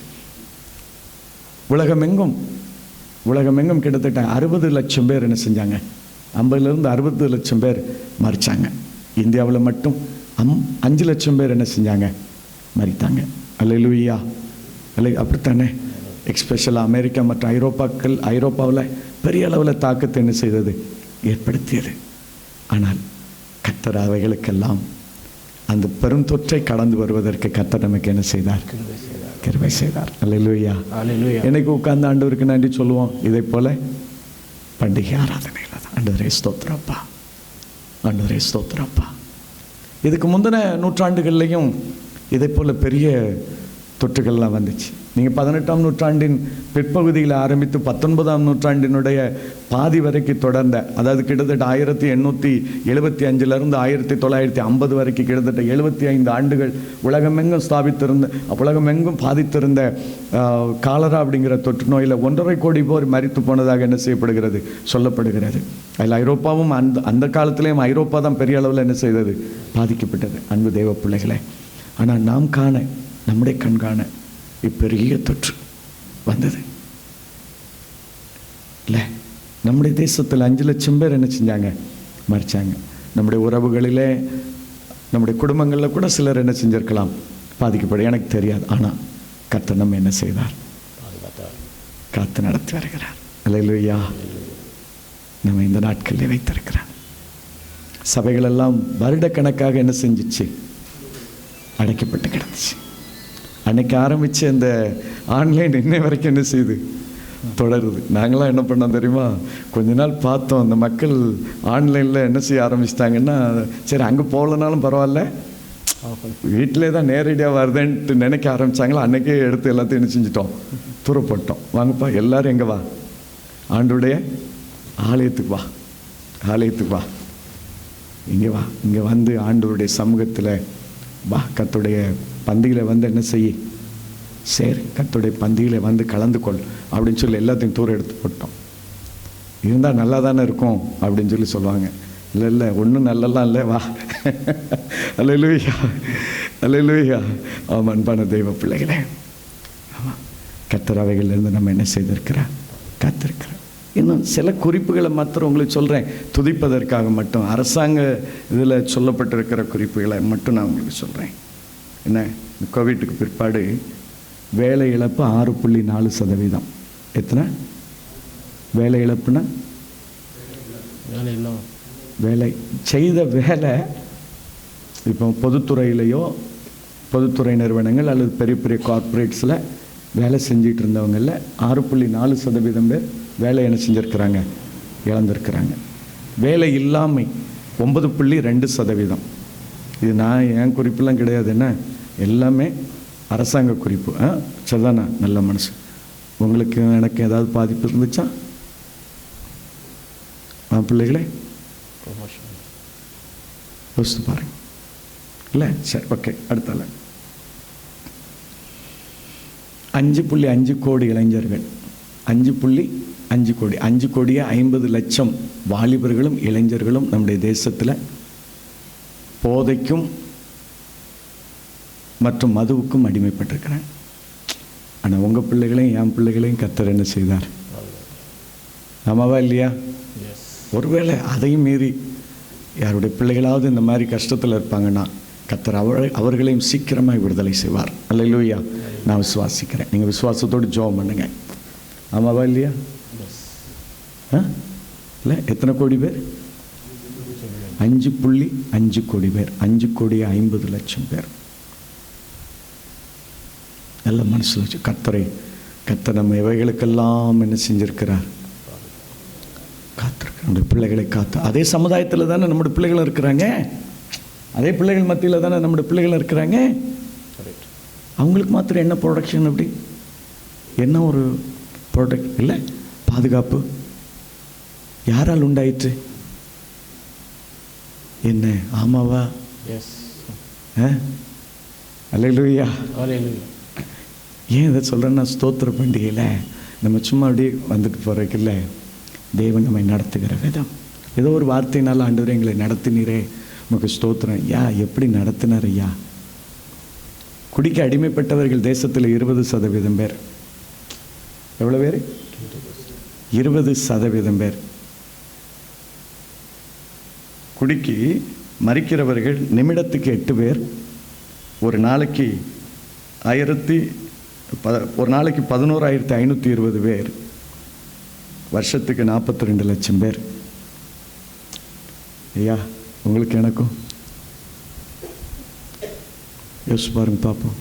Speaker 1: உலகமெங்கும் கிட்டத்தட்ட 60 லட்சம் பேர் என்ன செஞ்சாங்க, 50லேருந்து 60 லட்சம் பேர் மரித்தாங்க. இந்தியாவில் மட்டும் 5 லட்சம் பேர் என்ன செஞ்சாங்க, மரித்தாங்க. அல்லேலூயா, அப்படித்தானே. எக்ஸ்பெஷலாக அமெரிக்கா மற்ற ஐரோப்பாவில் பெரிய அளவில் தாக்கத்தை என்ன செய்தது, ஏற்படுத்தியது. ஆனால் கர்த்தர் அவைகளுக்கெல்லாம் அந்த பெருந்தொற்றை கடந்து வருவதற்கு கர்த்தர் நமக்கு என்ன செய்தார், கிருபை செய்தார். அல்லேலூயா, அல்லேலூயா. என்னைக்கு உட்கார்ந்து ஆண்டவருக்கு நன்றி சொல்லுவோம், இதை போல பண்டிகை ஆராதனையில் தான். ஆண்டவரே ஸ்தோத்திரப்பா, ஆண்டவரே ஸ்தோத்திரப்பா. இதுக்கு முந்தின நூற்றாண்டுகள்லையும் இதை போல் பெரிய தொற்றுகள்லாம் வந்துச்சு. நீங்கள் 18ஆம் நூற்றாண்டின் பிற்பகுதியில் ஆரம்பித்து 19ஆம் நூற்றாண்டினுடைய பாதி வரைக்கும் தொடர்ந்த, அதாவது கிட்டத்தட்ட 1875 1950 வரைக்கும் கிட்டத்தட்ட 75 ஆண்டுகள் உலகமெங்கும் பாதித்திருந்த காலரா அப்படிங்கிற தொற்று நோயில் 1.5 கோடி பேர் மரித்து போனதாக என்ன செய்யப்படுகிறது, சொல்லப்படுகிறது. அதில் ஐரோப்பாவும் அந்த காலத்திலேயும் ஐரோப்பா தான் பெரிய அளவில் என்ன செய்தது, பாதிக்கப்பட்டது. அன்பு தெய்வ பிள்ளைகளே, ஆனால் நாம் காண, நம்முடைய கண்காண இப்பெரிய தொற்று வந்தது இல்லை. நம்முடைய தேசத்தில் 5 லட்சம் பேர் என்ன செஞ்சாங்க, மறிச்சாங்க. நம்முடைய உறவுகளிலே, நம்முடைய குடும்பங்களில் கூட சிலர் என்ன செஞ்சிருக்கலாம், பாதிக்கப்படும், எனக்கு தெரியாது. ஆனால் கர்த்தர் நம்ம என்ன செய்தார், காத்து நடத்தி வருகிறார். அல்லேலூயா. நம்ம இந்த நாட்களில் வைத்திருக்கிறார். சபைகளெல்லாம் வருடக்கணக்காக என்ன செஞ்சிச்சு, அடைக்கப்பட்டு கிடந்துச்சு. அன்னைக்கு ஆரம்பித்து அந்த ஆன்லைன் இன்னை வரைக்கும் என்ன செய்யுது, தொடருது. நாங்களாம் என்ன பண்ணோம் தெரியுமா, கொஞ்ச நாள் பார்த்தோம், அந்த மக்கள் ஆன்லைனில் என்ன செய்ய ஆரம்பிச்சிட்டாங்கன்னா, சரி அங்கே போகலனாலும் பரவாயில்ல, வீட்டிலே தான் நேரடியாக வருதுன்ட்டு நினைக்க ஆரம்பித்தாங்களோ, அன்றைக்கே எடுத்து எல்லாத்தையும் என்ன செஞ்சிட்டோம், தூரப்பட்டோம். வாங்கப்பா எல்லோரும் எங்கே வா, ஆண்டுடைய ஆலயத்துக்கு வா, ஆலயத்துக்கு வா, இங்கே வா, இங்கே வந்து ஆண்டவருடைய சமூகத்தில் வா, கர்த்தருடைய பந்தியில் வந்து என்ன செய்ய, சரி கர்த்தருடைய பந்தியில் வந்து கலந்து கொள் அப்படின்னு சொல்லி எல்லாத்தையும் தூரம் எடுத்து போட்டோம். இருந்தால் நல்லா தானே இருக்கும் அப்படின்னு சொல்லி சொல்லுவாங்க. இல்லை இல்லை, ஒன்றும் நல்லலாம் இல்லை, வா. அல்லேலூயா, அல்லேலூயா. ஆமாம் அன்பான தெய்வ பிள்ளைகளே, ஆமாம் கர்த்தர் அவைகளிலிருந்து நம்ம என்ன செய்திருக்கிறோம், காத்திருக்கிறோம். இன்னும் சில குறிப்புகளை மாத்திரம் உங்களுக்கு சொல்கிறேன், துதிப்பதற்காக மட்டும். அரசாங்க இதில் சொல்லப்பட்டிருக்கிற குறிப்புகளை மட்டும் நான் உங்களுக்கு சொல்கிறேன். என்ன, கோவிட்டுக்கு பிற்பாடு வேலை இழப்பு 6.4%. எத்தனை வேலை இழப்புனா, வேலை செய்த வேலை இப்போ பொதுத்துறையிலையோ, பொதுத்துறை நிறுவனங்கள் அல்லது பெரிய பெரிய கார்ப்பரேட்ஸில் வேலை செஞ்சிட்டு இருந்தவங்களில் 6.4% பேர் வேலை என்ன செஞ்சுருக்கிறாங்க, இழந்திருக்கிறாங்க. வேலை இல்லாமை 9.2%. இது நான் என் குறிப்பெல்லாம் கிடையாது, என்ன எல்லாமே அரசாங்க குறிப்பு. சரிதானா, நல்ல மனசு. உங்களுக்கு எனக்கு ஏதாவது பாதிப்பு இருந்துச்சா பிள்ளைகளே, யோசித்து பாருங்க. இல்லை சரி, ஓகே. அடுத்தால 5.5 கோடி இளைஞர்கள், 5.5 கோடி, 5 கோடியே 50 லட்சம் வாலிபர்களும் இளைஞர்களும் நம்முடைய தேசத்தில் போதைக்கும் மற்றும் மதுவுக்கும் அடிமைப்பட்டிருக்கிறாங்க. ஆனால் உங்கள் பிள்ளைகளையும் என் பிள்ளைகளையும் கர்த்தர் என்ன செய்தார், ஆமாவா இல்லையா? ஒருவேளை அதையும் மீறி யாருடைய பிள்ளைகளாவது இந்த மாதிரி கஷ்டத்தில் இருப்பாங்கன்னா கர்த்தர் அவர்களையும் சீக்கிரமாக விடுதலை செய்வார். அல்லேலூயா. நான் விசுவாசிக்கிறேன். நீங்கள் விசுவாசத்தோடு ஜெபம் பண்ணுங்க. ஆமாவா இல்லையா? இல்லை, எத்தனை கோடி பேர்? 5.5 கோடி பேர், 5.50 கோடி பேர். நல்ல மனசில் வச்சு கர்த்தர் நம்ம இவைகளுக்கெல்லாம் என்ன செஞ்சிருக்கிறார், காத்திருக்க நம்முடைய பிள்ளைகளை காத்து. அதே சமுதாயத்தில் தானே நம்முடைய பிள்ளைகள் இருக்கிறாங்க, அதே பிள்ளைகள் மத்தியில் தானே நம்முடைய பிள்ளைகள் இருக்கிறாங்க. அவங்களுக்கு மாத்திரம் என்ன ப்ரொடக்ஷன், அப்படி என்ன ஒரு ப்ரொடக்ட் இல்லை, பாதுகாப்பு யாரால் உண்டாயிற்று? என்ன, ஆமாவா? அல்லேலூயா. ஏன் இதை சொல்கிறேன்னா, ஸ்தோத்திர பண்டிகையில் நம்ம சும்மா அப்படியே வந்துட்டு போகிறதுக்கில்ல, தேவன் நம்மை நடத்துகிற விதம். ஏதோ ஒரு வார்த்தையினால ஆண்டவரே எங்களை நடத்தினீரே, நமக்கு ஸ்தோத்திரம். எப்படி நடத்தினார் ஐயா? குடிக்க அடிமைப்பட்டவர்கள் தேசத்தில் 20% பேர். எவ்வளோ பேர்? 20% பேர். குடிக்கு மறிக்கிறவர்கள் நிமிடத்துக்கு 8 பேர், ஒரு நாளைக்கு 11,520 பேர், வருஷத்துக்கு 42 லட்சம் பேர். ஐயா, உங்களுக்கு எனக்கும் யோசிச்சு பாருங்க பார்ப்போம்.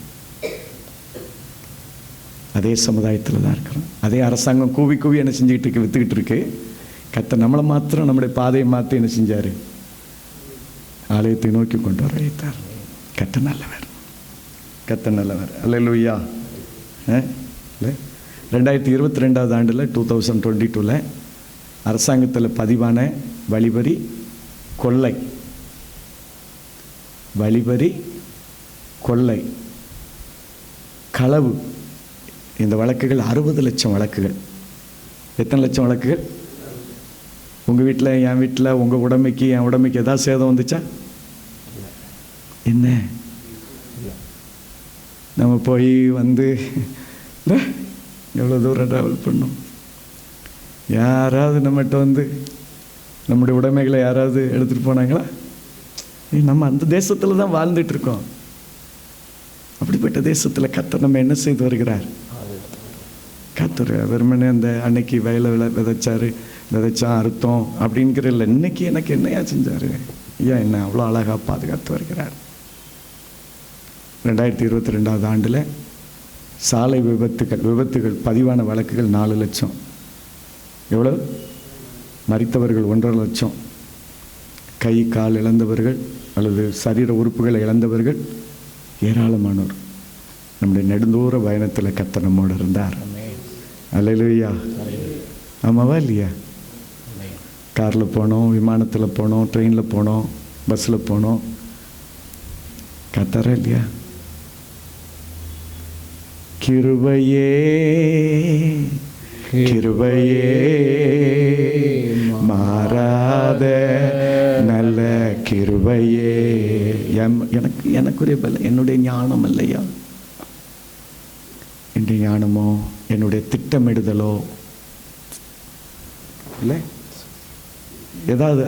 Speaker 1: அதே சமுதாயத்தில் தான் இருக்கிறோம். அதே அரசாங்கம் கூவி கூவி என்ன செஞ்சுக்கிட்டு இருக்கு, வித்துக்கிட்டு இருக்கு. கர்த்தர் நம்மளை மாத்திரம் நம்முடைய பாதையை மாற்றி என்ன செஞ்சார், ஆலயத்தை நோக்கி கொண்டு வர வைத்தார். கர்த்தர் நல்லவர், கர்த்தர் நல்லவர். அல்லேலூயா. இல்லை 2022 ஆண்டில் 2022 அரசாங்கத்தில் பதிவான வழிவரி கொள்ளை, வழிவரி கொள்ளை, களவு, இந்த வழக்குகள் 60 லட்சம் வழக்குகள். எத்தனை லட்சம் வழக்குகள்? உங்கள் வீட்டில், என் வீட்டில், உங்கள் உடமைக்கு, என் உடமைக்கு ஏதாவது சேதம் வந்துச்சா? என்ன நம்ம போய் வந்து எவ்வளோ தூரம் ட்ராவல் பண்ணோம்? யாராவது நம்மகிட்ட வந்து நம்முடைய உடைமைகளை யாராவது எடுத்துகிட்டு போனாங்களா? நம்ம அந்த தேசத்தில் தான் வாழ்ந்துட்டு இருக்கோம். அப்படிப்பட்ட தேசத்தில் கர்த்தர் நம்ம என்ன செய்து வருகிறார்? கர்த்தர் வெறுமனே அந்த அன்னைக்கு வயலை விதைச்சா அறுத்தோம் அப்படிங்கிற இல்லை. இன்னைக்கு எனக்கு என்னையா செஞ்சார்? ஐயா என்ன அவ்வளோ அழகாக பாதுகாத்து வருகிறார். 2022 ஆண்டில் சாலை விபத்துகள் பதிவான வழக்குகள் 4 லட்சம். எவ்வளோ? மரித்தவர்கள் 1.5 லட்சம். கை கால் இழந்தவர்கள் அல்லது சரீர உறுப்புகளை இழந்தவர்கள் ஏராளமானோர். நம்முடைய நெடுந்தூர பயணத்தில் கர்த்தர் நம்மோடு இருந்தார். அல்லேலூயா. ஆமாவா இல்லையா? காரில் போனோம், விமானத்தில் போனோம், ட்ரெயினில் போனோம், பஸ்ஸில் போனோம். கர்த்தரா இல்லையா? கிருபையே கிருபையே மாறாத நல்ல கிருபையே. எனக்குரிய பல என்னுடைய ஞானம் இல்லையா, என்னுடைய ஞானமோ என்னுடைய திட்டமிடுதலோ இல்லை.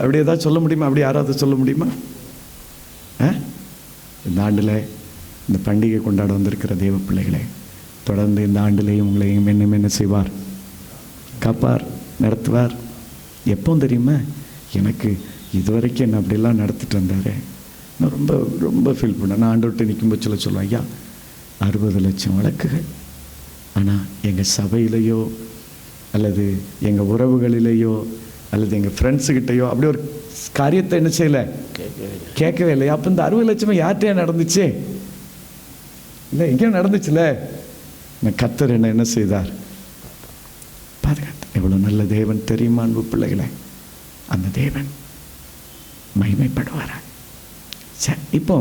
Speaker 1: அப்படி ஏதாவது சொல்ல முடியுமா? அப்படி யாராவது சொல்ல முடியுமா? இந்த ஆண்டில் இந்த பண்டிகை கொண்டாட வந்திருக்கிற தேவ பிள்ளைகளே, தொடர்ந்து இந்த ஆண்டிலேயும் உங்களையும் என்ன செய்வார்? காப்பார், நடத்துவார். எப்போ தெரியுமா? எனக்கு இதுவரைக்கும் என்ன அப்படிலாம் நடத்திட்டு வந்தார். நான் ரொம்ப ரொம்ப ஃபீல் பண்ணேன். நான் ஆண்டவர்கிட்ட நிற்கும்போது சொல்லுவேன், ஐயா 60 லட்சம் வழக்குகள், ஆனால் எங்கள் சபையிலையோ அல்லது எங்கள் உறவுகளிலேயோ அல்லது எங்கள் ஃப்ரெண்ட்ஸுக்கிட்டையோ அப்படி ஒரு காரியத்தை என்ன செய்யலை, கேட்கவே இல்லை. அப்போ இந்த 60 லட்சமே யார்கிட்டயே நடந்துச்சு? இல்லை, எங்கேயும் நடந்துச்சுல. நான் கர்த்தர் என்ன செய்தார்? பாதுகாத்து. எவ்வளோ நல்ல தேவன் தெரியுமா அன்பு பிள்ளைகளை? அந்த தேவன் மகிமைப்படுவாரா? சரி, இப்போ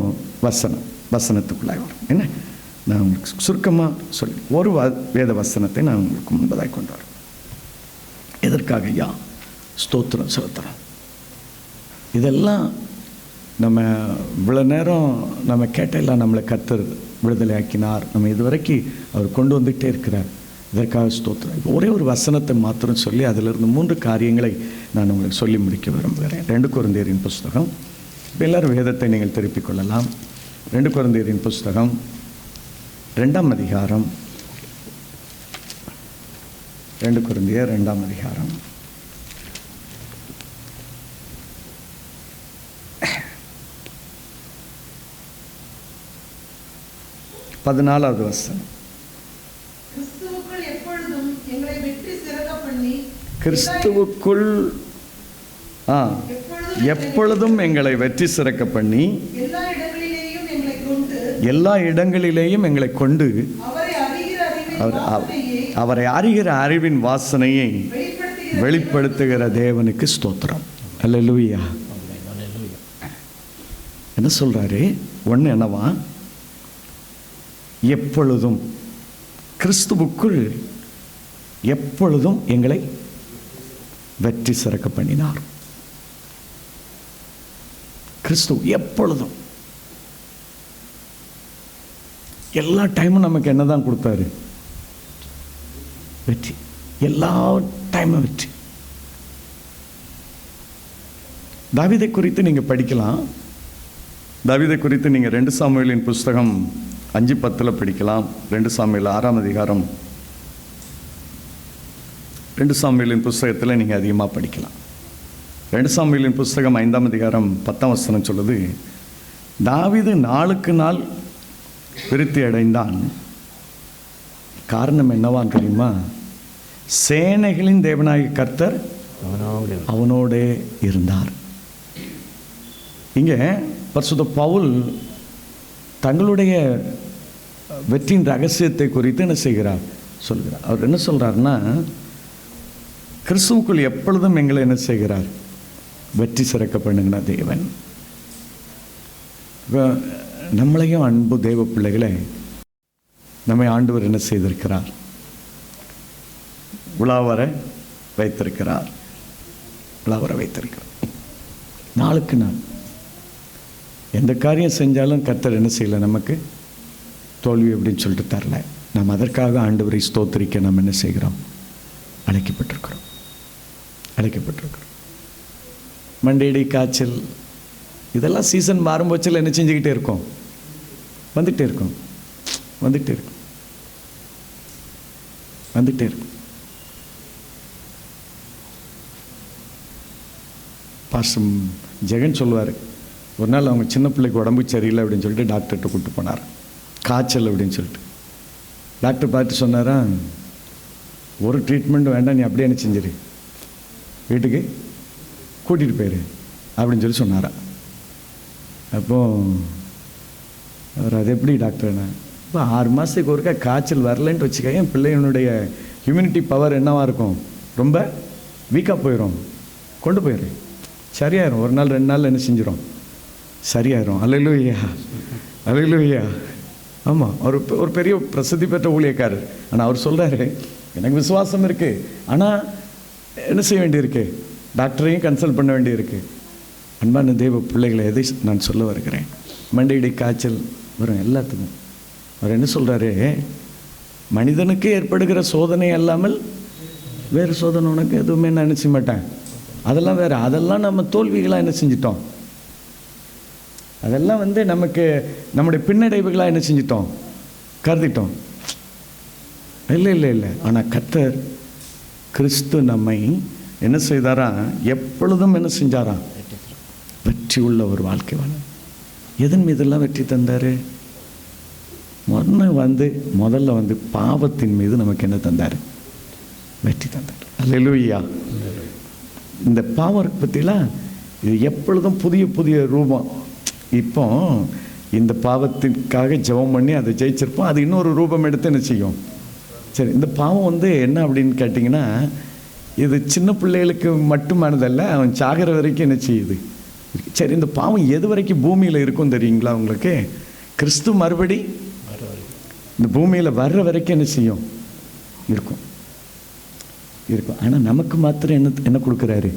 Speaker 1: வசனத்துக்குள்ளாக வரும். என்ன நான் உங்களுக்கு சுருக்கமாக சொல்லி ஒரு வேத வசனத்தை நான் உங்களுக்கு முன்பதாக கொண்டு வரேன். எதற்காக? ஐயா ஸ்தோத்திரம் செலுத்துறோம். இதெல்லாம் நம்ம இவ்வளோ நேரம் நம்ம கேட்டெல்லாம் நம்மளை கர்த்தர் விடுதலை ஆக்கினார். நம்ம இதுவரைக்கும் அவர் கொண்டு வந்துகிட்டே இருக்கிறார். இதற்காக ஸ்தோத்திரம். இப்போ ஒரே ஒரு வசனத்தை மாத்திரம் சொல்லி அதிலிருந்து 3 காரியங்களை நான் உங்களுக்கு சொல்லி முடிக்க விரும்புகிறேன். 2 கொரிந்தியரின் புஸ்தகம். இப்போ எல்லோரும் வேதத்தை நீங்கள் திருப்பிக் கொள்ளலாம். 2 கொரிந்தியரின் புஸ்தகம் 2ஆம் அதிகாரம். 2 கொரிந்தியர் 2ஆம் அதிகாரம் 14வது வசனம். கிறிஸ்துவுக்குள் எப்பொழுதும் எங்களை வெற்றி சிறக்க பண்ணி எல்லா இடங்களிலேயும் எங்களை கொண்டு அவரை அறிகிற அறிவின் வாசனையை வெளிப்படுத்துகிற தேவனுக்கு ஸ்தோத்திரம். அல்லேலூயா. என்ன சொல்றாரு? ஒன்று என்னவா? எப்பொழுதும் கிறிஸ்துவுக்குள் எப்பொழுதும் எங்களை வெற்றி சிறக்க பண்ணினார். கிறிஸ்து எப்பொழுதும், எல்லா டைமும் நமக்கு என்னதான் கொடுத்தாரு? வெற்றி. எல்லா டைமும் வெற்றி. தாவீதை குறித்து நீங்க படிக்கலாம். தாவீதை குறித்து நீங்க 2 சாமுவேலின் புஸ்தகம் 5:10 படிக்கலாம். 2 சாமுவேல் 6ஆம் அதிகாரம் 2 சாமுவேலின் புஸ்தகத்தில் நீங்கள் அதிகமாக படிக்கலாம். 2 சாமுவேலின் புஸ்தகம் 5ஆம் அதிகாரம் 10ஆம் வசனம் சொல்லுது, தாவீது நாளுக்கு நாள் விருத்தி அடைந்தான். காரணம் என்னவான்னு தெரியுமா? சேனைகளின் தேவனாகிய கர்த்தர் அவனோடே இருந்தார். இங்கே பரிசுத்த பவுல் தங்களுடைய வெற்றியின் ரகசியத்தை குறித்து என்ன செய்கிறார் சொல்கிறார். அவர் என்ன சொல்கிறாருன்னா, கிறிஸ்துவுக்குள் எப்பொழுதும் எங்களை என்ன செய்கிறார், வெற்றி சிறக்க பண்ணுங்கிற தேவன். இப்போ நம்மளையும் அன்பு தேவ பிள்ளைகளை நம்மை ஆண்டவர் என்ன செய்திருக்கிறார், உலாவர வைத்திருக்கிறார். உலாவர வைத்திருக்கிறார். நாளுக்கு நாள் எந்த காரியம் செஞ்சாலும் கர்த்தர் என்ன செய்யலை, நமக்கு தோல்வி அப்படின்னு சொல்லிட்டு தரல. நாம் அதற்காக ஆண்டவரை ஸ்தோத்திரிக்க நாம் என்ன செய்கிறோம், அழைக்கப்பட்டிருக்கிறோம். மண்டையடி, காய்ச்சல், இதெல்லாம் சீசன் மாறும்போச்சில் என்ன செஞ்சுக்கிட்டே இருக்கோம், வந்துகிட்டே இருக்கும். பாஸ்டர் ஜெகன் சொல்லுவார், ஒரு நாள் அவங்க சின்ன பிள்ளைக்கு உடம்பு சரியில்லை அப்படின்னு சொல்லிட்டு டாக்டர்கிட்ட கூப்பிட்டு போனார். காய்ச்சல் அப்படின்னு சொல்லிட்டு டாக்டர் பார்த்து சொன்னாரா, ஒரு ட்ரீட்மெண்ட் வேண்டாம், நீ அப்படியே என்ன செஞ்சிரு, வீட்டுக்கு கூட்டிகிட்டு போயிரு அப்படின்னு சொல்லி சொன்னாரா. அப்போது அவர் அது எப்படி டாக்டர்னா, இப்போ 6 மாதத்துக்கு ஒருக்கா காய்ச்சல் வரலன்ட்டு வச்சுக்க, என் பிள்ளையனுடைய இம்யூனிட்டி பவர் என்னவாக இருக்கும், ரொம்ப வீக்காக போயிடும், கொண்டு போயிரு, சரியாயிரும். 1 நாள் 2 நாள் என்ன செஞ்சிடும், சரியாயிரும். அல்லேலூயா. ஆமாம், ஒரு பெரிய பிரசித்தி பெற்ற ஊழியக்காரர். ஆனால் அவர் சொல்கிறாரு, எனக்கு விசுவாசம் இருக்குது, ஆனால் என்ன செய்ய வேண்டியிருக்கு, டாக்டரையும் கன்சல்ட் பண்ண வேண்டியிருக்கு. அன்பான தேவ பிள்ளைகளை எதை நான் சொல்ல வருகிறேன், மண்டையடி, காய்ச்சல் வரும் எல்லாத்துக்கும். அவர் என்ன சொல்கிறாரு, மனிதனுக்கு ஏற்படுகிற சோதனை அல்லாமல் வேறு சோதனை உனக்கு எதுவுமே நான் நினச்ச மாட்டேன். அதெல்லாம் வேறு, அதெல்லாம் நம்ம தோல்விகளாக என்ன செஞ்சிட்டோம், அதெல்லாம் நமக்கு நம்முடைய பின்னடைவுகளாக என்ன செஞ்சிட்டோம், கருதிட்டோம். இல்லை. ஆனால் கர்த்தர் கிறிஸ்து நம்மை என்ன செய்தாரா, எப்பொழுதும் என்ன செஞ்சாரா, வெற்றி உள்ள ஒரு வாழ்க்கை வாழ. எதன் மீதெல்லாம் வெற்றி தந்தார், முதல்ல பாவத்தின் மீது நமக்கு என்ன தந்தார், வெற்றி தந்தார். அல்லேலூயா. இந்த பாவம் பற்றிலாம் இது எப்பொழுதும் புதிய புதிய ரூபம். இப்போ இந்த பாவத்திற்காக ஜெபம் பண்ணி அதை ஜெயிச்சிருப்போம், அது இன்னொரு ரூபம் எடுத்து என்ன செய்யும். சரி, இந்த பாவம் என்ன அப்படின்னு கேட்டிங்கன்னா, இது சின்ன பிள்ளைகளுக்கு மட்டுமானதல்ல, அவன் சாகிற வரைக்கும் என்ன செய்யுது. சரி, இந்த பாவம் எது வரைக்கும் பூமியில் இருக்கும் தெரியுங்களா உங்களுக்கு, கிறிஸ்து மறுபடி இந்த பூமியில் வர்ற வரைக்கும் என்ன செய்யும், இருக்கும். ஆனால் நமக்கு மாத்திரம் என்ன கொடுக்குறாரு,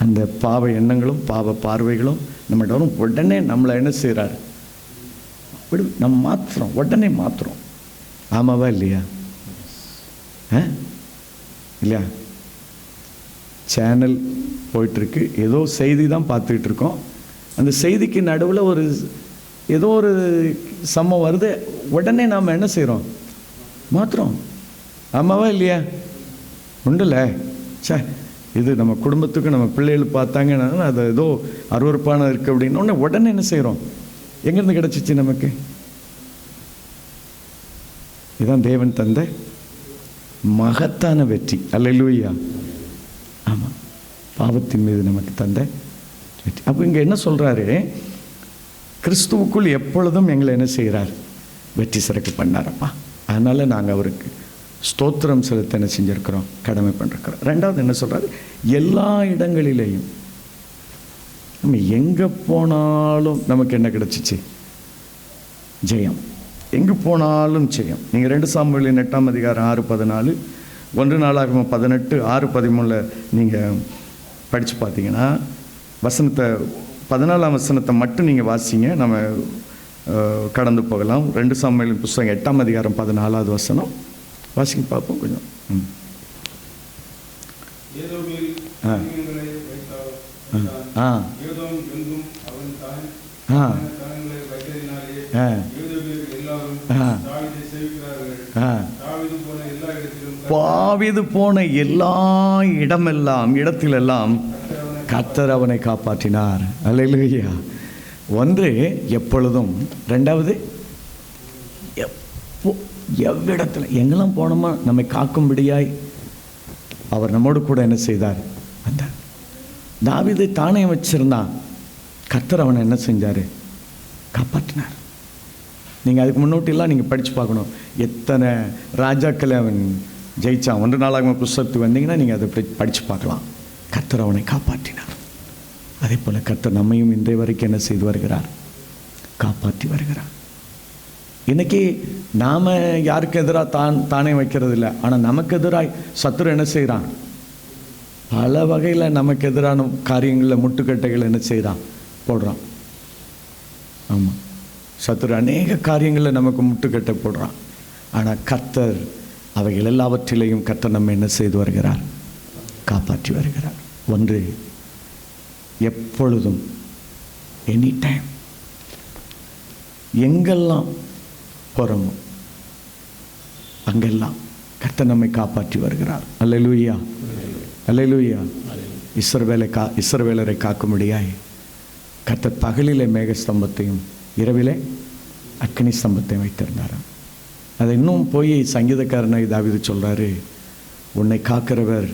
Speaker 1: அந்த பாவ எண்ணங்களும் பாவ பார்வைகளும் நம்மகிட்ட வரும். உடனே நம்மளை என்ன செய்கிறாரு, நம்ம மாத்திரம், உடனே மாத்திரம். ஆமாவா இல்லையா? இல்லையா? சேனல் போயிட்டுருக்கு, ஏதோ செய்தி தான் பார்த்துக்கிட்டு இருக்கோம். அந்த செய்திக்கு நடுவில் ஏதோ ஒரு சம்பவம் வருது, உடனே நாம் என்ன செய்கிறோம், மாத்திரம். ஆமாவா இல்லையா? உண்டுல்ல. இது நம்ம குடும்பத்துக்கு நம்ம பிள்ளைகள் பார்த்தாங்கன்னா அது ஏதோ அருவருப்பான இருக்குது அப்படின்னு உடனே என்ன செய்கிறோம், எங்கேருந்து கிடச்சிச்சு நமக்கு. இதுதான் தேவன் தந்த மகத்தான வெற்றி. அல்லேலூயா. ஆமாம், பாவத்தின் மீது நமக்கு தந்த வெற்றி. அப்போ இங்கே என்ன சொல்கிறாரு, கிறிஸ்துவுக்குள் எப்பொழுதும் எங்களை என்ன செய்கிறார், வெற்றி சிறக்க பண்ணாரப்பா. அதனால் நாங்கள் அவருக்கு ஸ்தோத்திரம் செலுத்த என்ன செஞ்சுருக்கிறோம், கடமை பண்ணிருக்கிறோம். ரெண்டாவது என்ன சொல்கிறாரு, எல்லா இடங்களிலேயும் நம்ம எங்கே போனாலும் நமக்கு என்ன கிடச்சிச்சு, ஜெயம். எங்கே போனாலும் ஜெயம். நீங்கள் 2 சாமுவேல் 8ஆம் அதிகாரம் 6:14, 1 நாளாகமம் 18 6:13 நீங்கள் படித்து பார்த்தீங்கன்னா வசனத்தை 14ஆம் வசனத்தை மட்டும் நீங்கள் வாசிங்க, நம்ம கடந்து போகலாம். 2 சாமுவேலின் புஸ்தகம் 8ஆம் அதிகாரம் 14வது வசனம் வாசிங்க பார்ப்போம் கொஞ்சம். பாவிது போன எல்லா இடத்திலெல்லாம் கர்த்தர் அவனை காப்பாற்றினார். அல்லேலூயா. ஒன்று எப்பொழுதும், ரெண்டாவது எவ்விடத்தில் எங்கெல்லாம் போனோமா நம்மை காக்கும்படியாய் அவர் நம்மோடு கூட என்ன செய்தார். அந்த தாவீது தானே வச்சிருந்தான், கர்த்தர் அவனை என்ன செஞ்சார், காப்பாற்றினார். நீங்கள் அதுக்கு முன்னோட்டிலாம் நீங்கள் படித்து பார்க்கணும். எத்தனை ராஜாக்களை அவன் ஜெயிச்சான். 1 நாளாகமம் புஸ்தகத்துக்கு வந்தீங்கன்னா நீங்கள் அதை படித்து பார்க்கலாம். கர்த்தர் அவனை காப்பாற்றினார். அதே போல் கர்த்தர் நம்மையும் இன்றைய வரைக்கும் என்ன செய்து வருகிறார்? காப்பாற்றி வருகிறார். இன்றைக்கி நாம் யாருக்கு எதிராக தானே வைக்கிறது இல்லை. ஆனால் நமக்கு எதிராக சத்துரு என்ன செய்கிறான்? பல வகையில் நமக்கு எதிரான காரியங்களில் முட்டுக்கட்டைகள் என்ன செய்கிறான்? போடுறான். ஆமாம், சத்துரு அநேக காரியங்களில் நமக்கு முட்டுக்கட்டை போடுறான். ஆனால் கர்த்தர் அவைகள் எல்லாவற்றிலையும் கர்த்தர் நம்ம என்ன செய்து வருகிறார்? காப்பாற்றி வருகிறார். ஒன்று, எப்பொழுதும் எனி டைம் எங்கெல்லாம் போகிறோமோ அங்கெல்லாம் கர்த்தர் நம்மை காப்பாற்றி வருகிறார். அல்லேலூயா, அல்லேலூயா. இஸ்ரவேலரை காக்கும்படியாய் கர்த்தர் பகலிலே மேகஸ்தம்பத்தையும் இரவிலே அக்கினி ஸ்தம்பத்தையும் வைத்திருந்தாராம். அதை இன்னும் போய் சங்கீதக்காரனை தாவீது சொல்கிறாரு, உன்னை காக்கிறவர்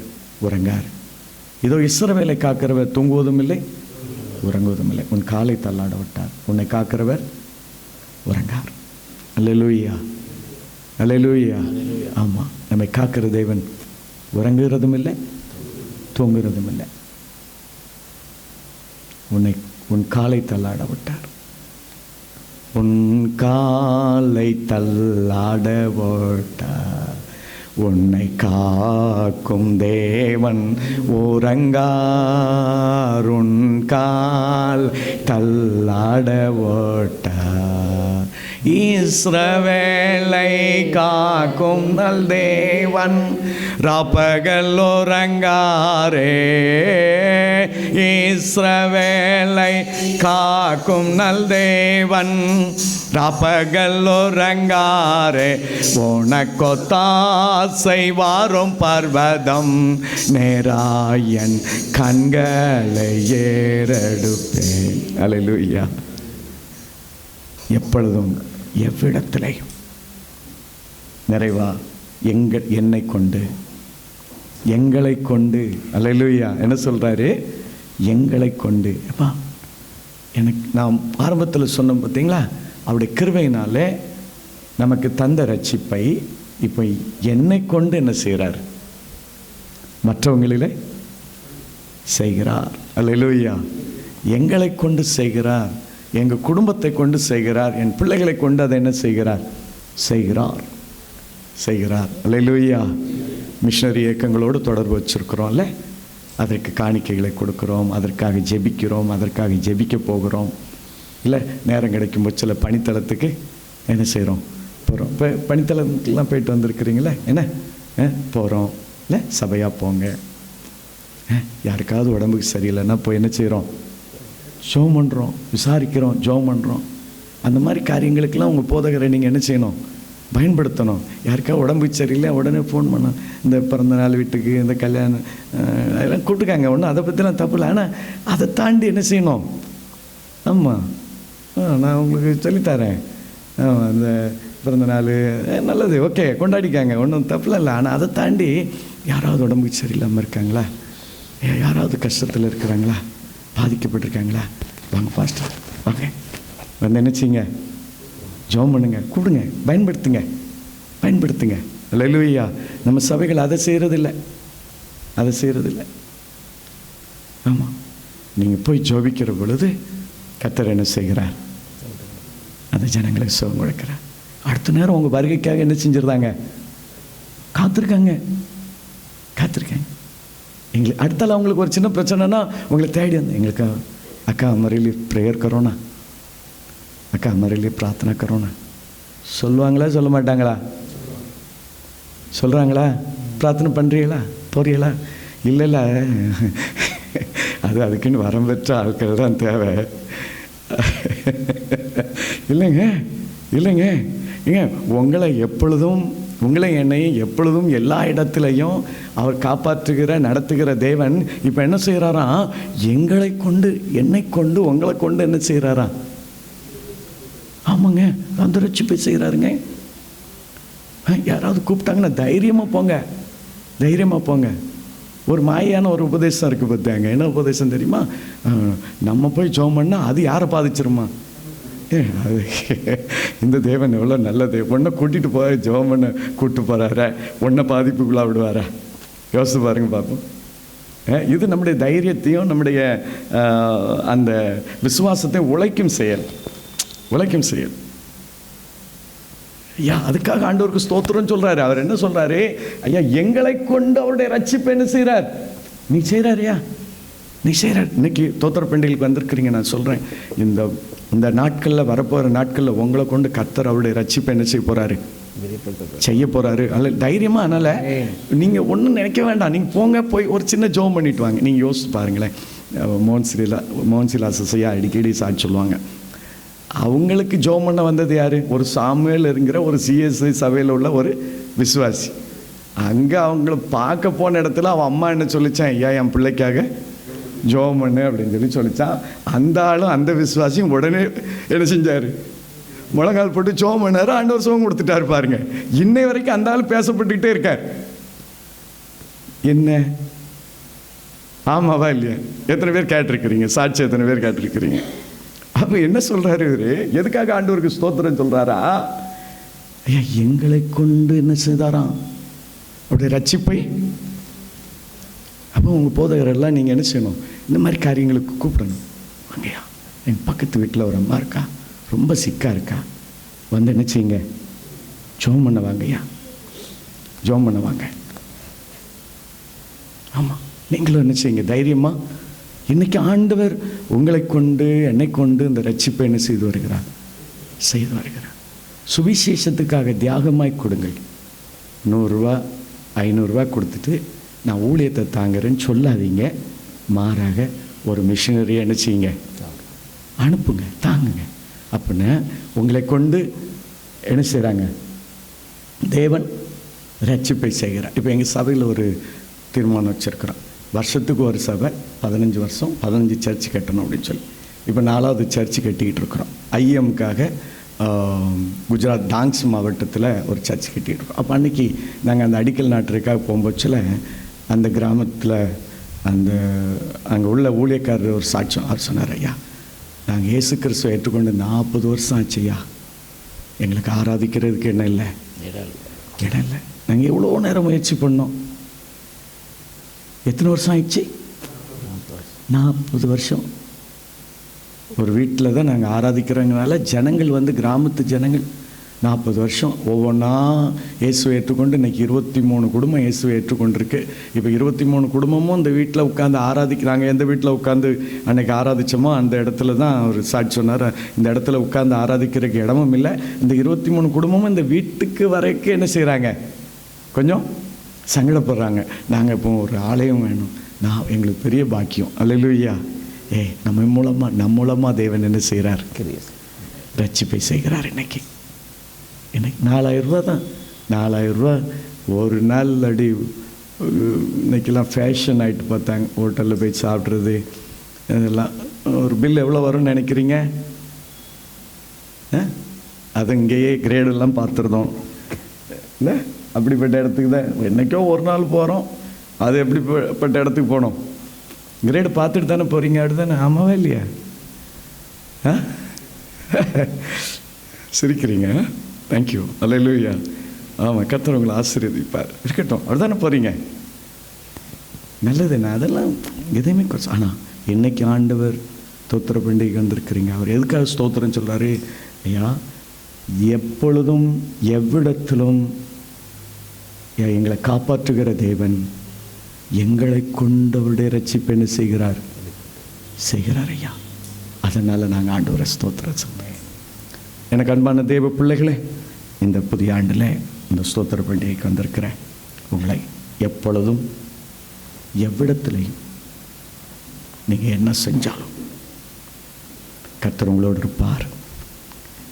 Speaker 1: உறங்கார். இதோ இஸ்ரவேலை காக்கிறவர் தூங்குவதும் இல்லை உறங்குவதும் இல்லை. உன் காலை தள்ளாட விட்டார். உன்னை காக்கிறவர் உறங்கார். அல்லேலூயா, அல்லேலூயா. ஆமாம், நம்மை காக்கிற தேவன் உறங்குகிறதும் இல்லை தூங்குகிறதும் இல்லை. உன் காலை தள்ளாட விட்டார். உன் காலை தள்ளாட விட்டார். உன்னை காக்கும் தேவன் உறங்கார். உன் கால் தள்ளாட விட்டார். இஸ்ரவேலை காக்கும் நல் தேவன் ராப்பகல் உறங்காரே. இஸ்ரவேலை காக்கும் நல் தேவன் ராப்பகல் உறங்காரே. உனக்கொத்தாசை வாரும் பர்வதம் நேராயன் கண்களை ஏறெடுப்பேன். அல்லேலூயா. எப்பொழுதும் எவ்விடத்திலையும் நிறைவா என்னை கொண்டு எங்களை கொண்டு. அல்லேலூயா. என்ன சொல்கிறாரு? எங்களை கொண்டு. அப்பா, எனக்கு நான் ஆரம்பத்தில் சொன்னோம் பார்த்தீங்களா, அவருடைய கிருபையினாலே நமக்கு தந்த ரட்சிப்பை இப்போ என்னை கொண்டு என்ன செய்கிறார்? மற்றவங்களிலே செய்கிறார். அல்லேலூயா. எங்களை கொண்டு செய்கிறார். எங்கள் குடும்பத்தை கொண்டு செய்கிறார். என் பிள்ளைகளை கொண்டு அதை என்ன செய்கிறார்? செய்கிறார். அல்லேலூயா. மிஷனரி இயக்கங்களோடு தொடர்பு வச்சுருக்கிறோம்ல, அதற்கு காணிக்கைகளை கொடுக்குறோம், அதற்காக ஜெபிக்கிறோம், அதற்காக ஜெபிக்க போகிறோம். இல்லை, நேரம் கிடைக்கும்போது சில பணித்தளத்துக்கு என்ன செய்கிறோம்? போகிறோம். இப்போ பணித்தளத்துக்கெலாம் போயிட்டு வந்திருக்கிறீங்களே, என்ன போகிறோம் இல்லை? சபையாக போங்க. யாருக்காவது உடம்புக்கு சரியில்லைன்னா போய் என்ன செய்கிறோம்? ஜெபம் பண்ணுறோம், விசாரிக்கிறோம், ஜெபம் பண்ணுறோம். அந்த மாதிரி காரியங்களுக்கெல்லாம் உங்கள் போதகரை நீங்கள் என்ன செய்யணும்? பயன்படுத்தணும். யாருக்கா உடம்பு சரியில்லை உடனே ஃபோன் பண்ணோம். இந்த பிறந்த நாள் வீட்டுக்கு, இந்த கல்யாணம் அதெல்லாம் கூப்பிட்டுக்காங்க. ஒன்றும் அதை பற்றிலாம் தப்பு இல்லை. ஆனால் அதை தாண்டி என்ன செய்யணும்? ஆமாம், நான் உங்களுக்கு சொல்லித்தரேன். இந்த பிறந்த நாள் நல்லது, ஓகே, கொண்டாடிக்காங்க, ஒன்றும் தப்புலாம் இல்லை. ஆனால் அதை தாண்டி யாராவது உடம்புக்கு சரியில்லாமல் இருக்காங்களா? யாராவது கஷ்டத்தில் இருக்கிறாங்களா? பாதிக்கப்பட்டிருக்காங்களா? வாங்க பாஸ்டர், வாங்க வந்து என்ன செய்யுங்க? ஜெபம் பண்ணுங்க, கூப்பிடுங்க, பயன்படுத்துங்க. அல்லேலூயா. நம்ம சபைகள் அதை செய்கிறதில்லை. ஆமாம், நீங்கள் போய் ஜெபிக்கிற பொழுது கர்த்தர் என்ன செய்கிறார்? அந்த ஜனங்களுக்கு சுகம் கொடுக்கிறார். அடுத்த நேரம் உங்கள் வருகைக்காக என்ன செஞ்சிருந்தாங்க? காத்திருக்காங்க. எங்களுக்கு அடுத்தால அவங்களுக்கு ஒரு சின்ன பிரச்சனைனா உங்களை தேடி வந்து எங்களுக்கு அக்கா हमारे ப்ரேயர் கரோனா, அக்கா हमारे பிரார்த்தனை கரோனா சொல்லுவாங்களா? சொல்ல மாட்டாங்களா? சொல்கிறாங்களா? பிரார்த்தனை பண்ணுறீங்களா? போறீங்களா? இல்லை, அதுக்குன்னு வரம் பெற்ற ஆட்கள் தான் தேவை. இல்லைங்க ஏங்க, உங்களை என்னையும் எப்பொழுதும் எல்லா இடத்துலையும் அவர் காப்பாற்றுகிற நடத்துகிற தேவன் இப்போ என்ன செய்கிறாராம்? என்னை கொண்டு உங்களை கொண்டு என்ன செய்கிறாராம்? ஆமாங்க, அந்த ரட்சிப்பை செய்கிறாருங்க. யாராவது கூப்பிட்டாங்கன்னா தைரியமாக போங்க. ஒரு மாயான ஒரு உபதேசம் இருக்குது பார்த்தாங்க. என்ன உபதேசம் தெரியுமா? நம்ம போய் ஜெபம் பண்ணால் அது யாரை பாதிச்சிருமா? அது இந்த தேவன் எவ்வளோ நல்ல தேவன். ஒன்றை கூட்டிகிட்டு போய் ஜெபம் பண்ண கூப்பிட்டு போகிறார, ஒன்றை பாதிப்புக்குள்ளே விடுவாரா? யோசித்து பாருங்க பார்ப்போம். இது நம்முடைய தைரியத்தையும் நம்முடைய அந்த விசுவாசத்தையும் உழைக்கும் செயல். ஐயா, அதுக்காக ஆண்டவருக்கு ஸ்தோத்திரம் சொல்கிறாரு. அவர் என்ன சொல்கிறாரு? ஐயா, எங்களை கொண்டு அவருடைய ரட்சிப்பு என்ன செய்கிறார்? நீ செய்கிறாரியா? நீ செய்கிறார். இன்னைக்கு தோத்திர பண்டிகைக்கு வந்திருக்கிறீங்க. நான் சொல்கிறேன், இந்த நாட்களில், வரப்போகிற நாட்களில் உங்களை கொண்டு கர்த்தர் அவருடைய ரட்சிப்பை என்ன செய்ய போகிறாரு? செய்ய போகிறாரு. அதில் தைரியமாக. அதனால் நீங்கள் ஒன்றும் நினைக்க வேண்டாம். நீங்கள் போங்க, போய் ஒரு சின்ன ஜெபம் பண்ணிட்டு வாங்க. நீங்கள் யோசிச்சு பாருங்களேன். மோகன்சிலா சிசையா அடிக்கடி சாட்சி சொல்லுவாங்க. அவங்களுக்கு ஜெபம் பண்ண வந்தது யார்? ஒரு சாமுவேல் இருக்கிற ஒரு சிஎஸ்ஐ சபையில் உள்ள ஒரு விசுவாசி. அங்கே அவங்கள பார்க்க போன இடத்துல அவன் அம்மா என்ன சொல்லிச்சான்? ஐயா, என் பிள்ளைக்காக ஜெபம் பண்ணு அப்படின்னு சொல்லிச்சான். அந்த ஆளும் அந்த விசுவாசியும் உடனே என்ன செஞ்சார்? முழங்கால் போட்டு ஜெபம் பண்ணாரு. ஆண்டவர் சுகம் கொடுத்துட்டாரு. பாருங்க, இன்னை வரைக்கும் அந்த ஆள் பேசப்பட்டுக்கிட்டே இருக்கார். என்ன ஆமாவா இல்லையா? எத்தனை பேர் கேட்டிருக்கிறீங்க? சாட்சி எத்தனை பேர் கேட்டிருக்கிறீங்க? அப்போ என்ன சொல்றாரு இவரு? எதுக்காக ஆண்டவருக்கு ஸ்தோத்திரம் சொல்றாரா? ஐயா, எங்களை கொண்டு என்ன செய்தாராம்? அவருடைய ரட்சிப்பை. அப்போ உங்கள் போதகரெல்லாம் நீங்கள் என்ன செய்யணும்? இந்த மாதிரி காரியங்களுக்கு கூப்பிடணும். வாங்கய்யா, என் பக்கத்து வீட்டில் ஒரு அம்மா இருக்கா, ரொம்ப சிக்காக இருக்கா, வந்து என்ன செய்யுங்க? ஜெபம் பண்ண வாங்கய்யா, ஜெபம் பண்ண வாங்க. ஆமாம், நீங்களும் என்ன செய்யுங்க? தைரியமாக. இன்றைக்கி ஆண்டவர் உங்களை கொண்டு, என்னை கொண்டு இந்த ரட்சிப்பை என்ன செய்து வருகிறார்? சுவிசேஷத்துக்காக தியாகமாய் கொடுங்கள். 100 ரூபா 500 ரூபா கொடுத்துட்டு நான் ஊழியத்தை தாங்கிறேன்னு சொல்லாதீங்க. மாறாக ஒரு மிஷினரியை என்ன செய்யுங்க? அனுப்புங்க, தாங்குங்க. அப்படின்னு உங்களை கொண்டு என்ன செய்கிறாங்க? தேவன் ரட்சிப்பை செய்கிறார். இப்போ எங்கள் சபையில் ஒரு தீர்மானம் வச்சுருக்கிறோம். வருஷத்துக்கு ஒரு சபை 15 வருஷம் 15 சர்ச்சு கட்டணும் அப்படின்னு சொல்லி இப்போ 4வது சர்ச்சு கட்டிக்கிட்டு இருக்கிறோம். ஐஎம்காக குஜராத் டாங்ஸ் மாவட்டத்தில் ஒரு சர்ச் கட்டிகிட்டு இருக்கோம். அப்போ அன்றைக்கி நாங்கள் அந்த அடிக்கல் நாட்டுறதுக்காக போகும்போச்சில் அந்த கிராமத்தில் அங்கே உள்ள ஊழியக்காரர் ஒரு சாட்சியம் அவர் சொன்னார். ஐயா, நாங்கள் இயேசு கிறிஸ்துவை ஏற்றுக்கொண்டு 40 வருஷம் ஆச்சுய்யா, எங்களுக்கு ஆராதிக்கிறதுக்கு என்ன இல்லை, இடம் இல்லை. நாங்கள் எவ்வளோ நேரம் முயற்சி பண்ணோம். எத்தனை வருஷம் ஆயிடுச்சு? 40 வருஷம். ஒரு வீட்டில் தான் நாங்கள் ஆராதிக்கிறவங்கனால ஜனங்கள் வந்து கிராமத்து ஜனங்கள் 40 வருஷம் ஒவ்வொன்றா இயேசுவை ஏற்றுக்கொண்டு இன்றைக்கி 23 குடும்பம் இயேசுவை ஏற்றுக்கொண்டிருக்கு. இப்போ 23 குடும்பமும் இந்த வீட்டில் உட்காந்து ஆராதிக்கிறாங்க. எந்த வீட்டில் உட்காந்து அன்றைக்கி ஆராதித்தோமோ அந்த இடத்துல தான் அவர் சாட்சி சொன்னார். இந்த இடத்துல உட்காந்து ஆராதிக்கிறதுக்கு இடமும் இல்லை. இந்த 23 குடும்பமும் இந்த வீட்டுக்கு வரைக்கும் என்ன செய்கிறாங்க? கொஞ்சம் சங்கடப்படுறாங்க. நாங்கள் இப்போ ஒரு ஆலயம் வேணும், எங்களுக்கு பெரிய பாக்கியம். அல்லேலூயா. நம்ம மூலமாக தேவன் என்ன செய்கிறார்? ரட்சிப்பை செய்கிறார். இன்னைக்கு 4000 ரூபா தான். 4000 ரூபா ஒரு நாள் அடி. இன்றைக்கெல்லாம் ஃபேஷன் ஆகிட்டு பார்த்தாங்க. ஹோட்டலில் போய் சாப்பிட்றது இதெல்லாம். ஒரு பில் எவ்வளோ வரும்னு நினைக்கிறீங்க? அது இங்கேயே கிரேடெல்லாம் பார்த்துருந்தோம் இல்லை? அப்படிப்பட்ட இடத்துக்கு தான் என்றைக்கோ ஒரு நாள் போகிறோம். அது எப்படிப்பட்ட இடத்துக்கு போனோம்? கிரேடு பார்த்துட்டு தானே போகிறீங்க. அப்படி தானே? ஆமாவா இல்லையா? சிரிக்கிறீங்க. தேங்க்யூ. அல்லேலூயா. ஆமாம், கர்த்தர் உங்களை ஆசீர்வதிப்பார். இருக்கட்டும், அப்படி தானே போகிறீங்க. நல்லதுண்ணா, அதெல்லாம் எதையுமே குறைச்சி. ஆனால் இன்னைக்கு ஆண்டவர் ஸ்தோத்திர பண்டிகை வந்திருக்கிறீங்க. அவர் எதுக்காக ஸ்தோத்திரம் சொல்கிறாரு? ஐயா, எப்பொழுதும் எவ்விடத்திலும் எங்களை காப்பாற்றுகிற தேவன் எங்களை கொண்டவருடைய ரட்சிப்பு என்ன செய்கிறார் ஐயா. அதனால் நாங்கள் ஆண்டவரை ஸ்தோத்திரம் சொன்னேன். எனக்கு அன்பான தேவ பிள்ளைகளே, இந்த புதிய ஆண்டில் இந்த ஸ்தோத்திர பண்டிகைக்கு வந்திருக்கிற உங்களை எப்பொழுதும் எவ்விடத்திலையும் நீங்கள் என்ன செஞ்சாலும் கர்த்தர் உங்களோடு இருப்பார்.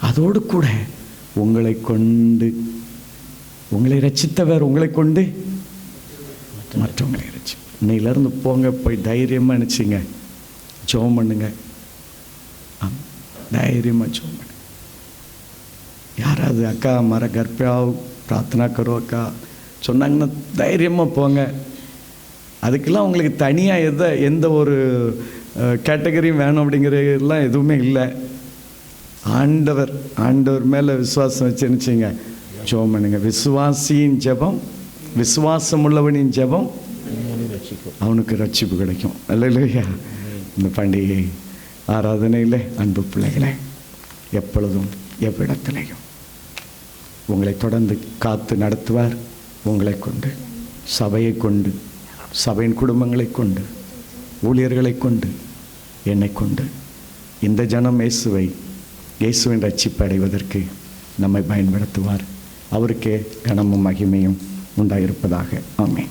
Speaker 1: அதோடு கூட உங்களை கொண்டு, உங்களை ரட்சித்தவர் உங்களை கொண்டு மற்றவங்களை ரட்சி. இன்னையிலேருந்து போங்க, போய் தைரியமாக நினச்சிங்க, ஜெபம் பண்ணுங்க. தைரியமாக ஜெபம் பண்ணுங்க. யாராவது அக்கா மர கர்ப்பியாவ் பிரார்த்தனா கரோ அக்கா சொன்னாங்கன்னா தைரியமாக போங்க. அதுக்கெல்லாம் உங்களுக்கு தனியாக எந்த ஒரு கேட்டகரியும் வேணும் அப்படிங்கிறதெல்லாம் எதுவுமே இல்லை. ஆண்டவர் மேலே விசுவாசம் வச்சுருந்துச்சிங்க, ஜெபம் பண்ணுங்க. விசுவாசியின் ஜெபம், விசுவாசம் உள்ளவனின் ஜெபம் அவனுக்கு ரட்சிப்பு கிடைக்கும். அல்லேலூயா. இந்த பண்டிகை ஆராதனையில் அன்பு பிள்ளைகளை எப்பொழுதும் எவ்விடத்திலையும் உங்களை தொடர்ந்து காத்து நடத்துவார். உங்களை கொண்டு, சபையை கொண்டு, சபையின் குடும்பங்களை கொண்டு, ஊழியர்களை கொண்டு, என்னை கொண்டு இந்த ஜனம் இயேசுவின் ரட்சிப்பை அடைவதற்கு நம்மை பயன்படுத்துவார். அவருக்கே கனமும் மகிமையும் உண்டாயிருப்பதாக. ஆமென்.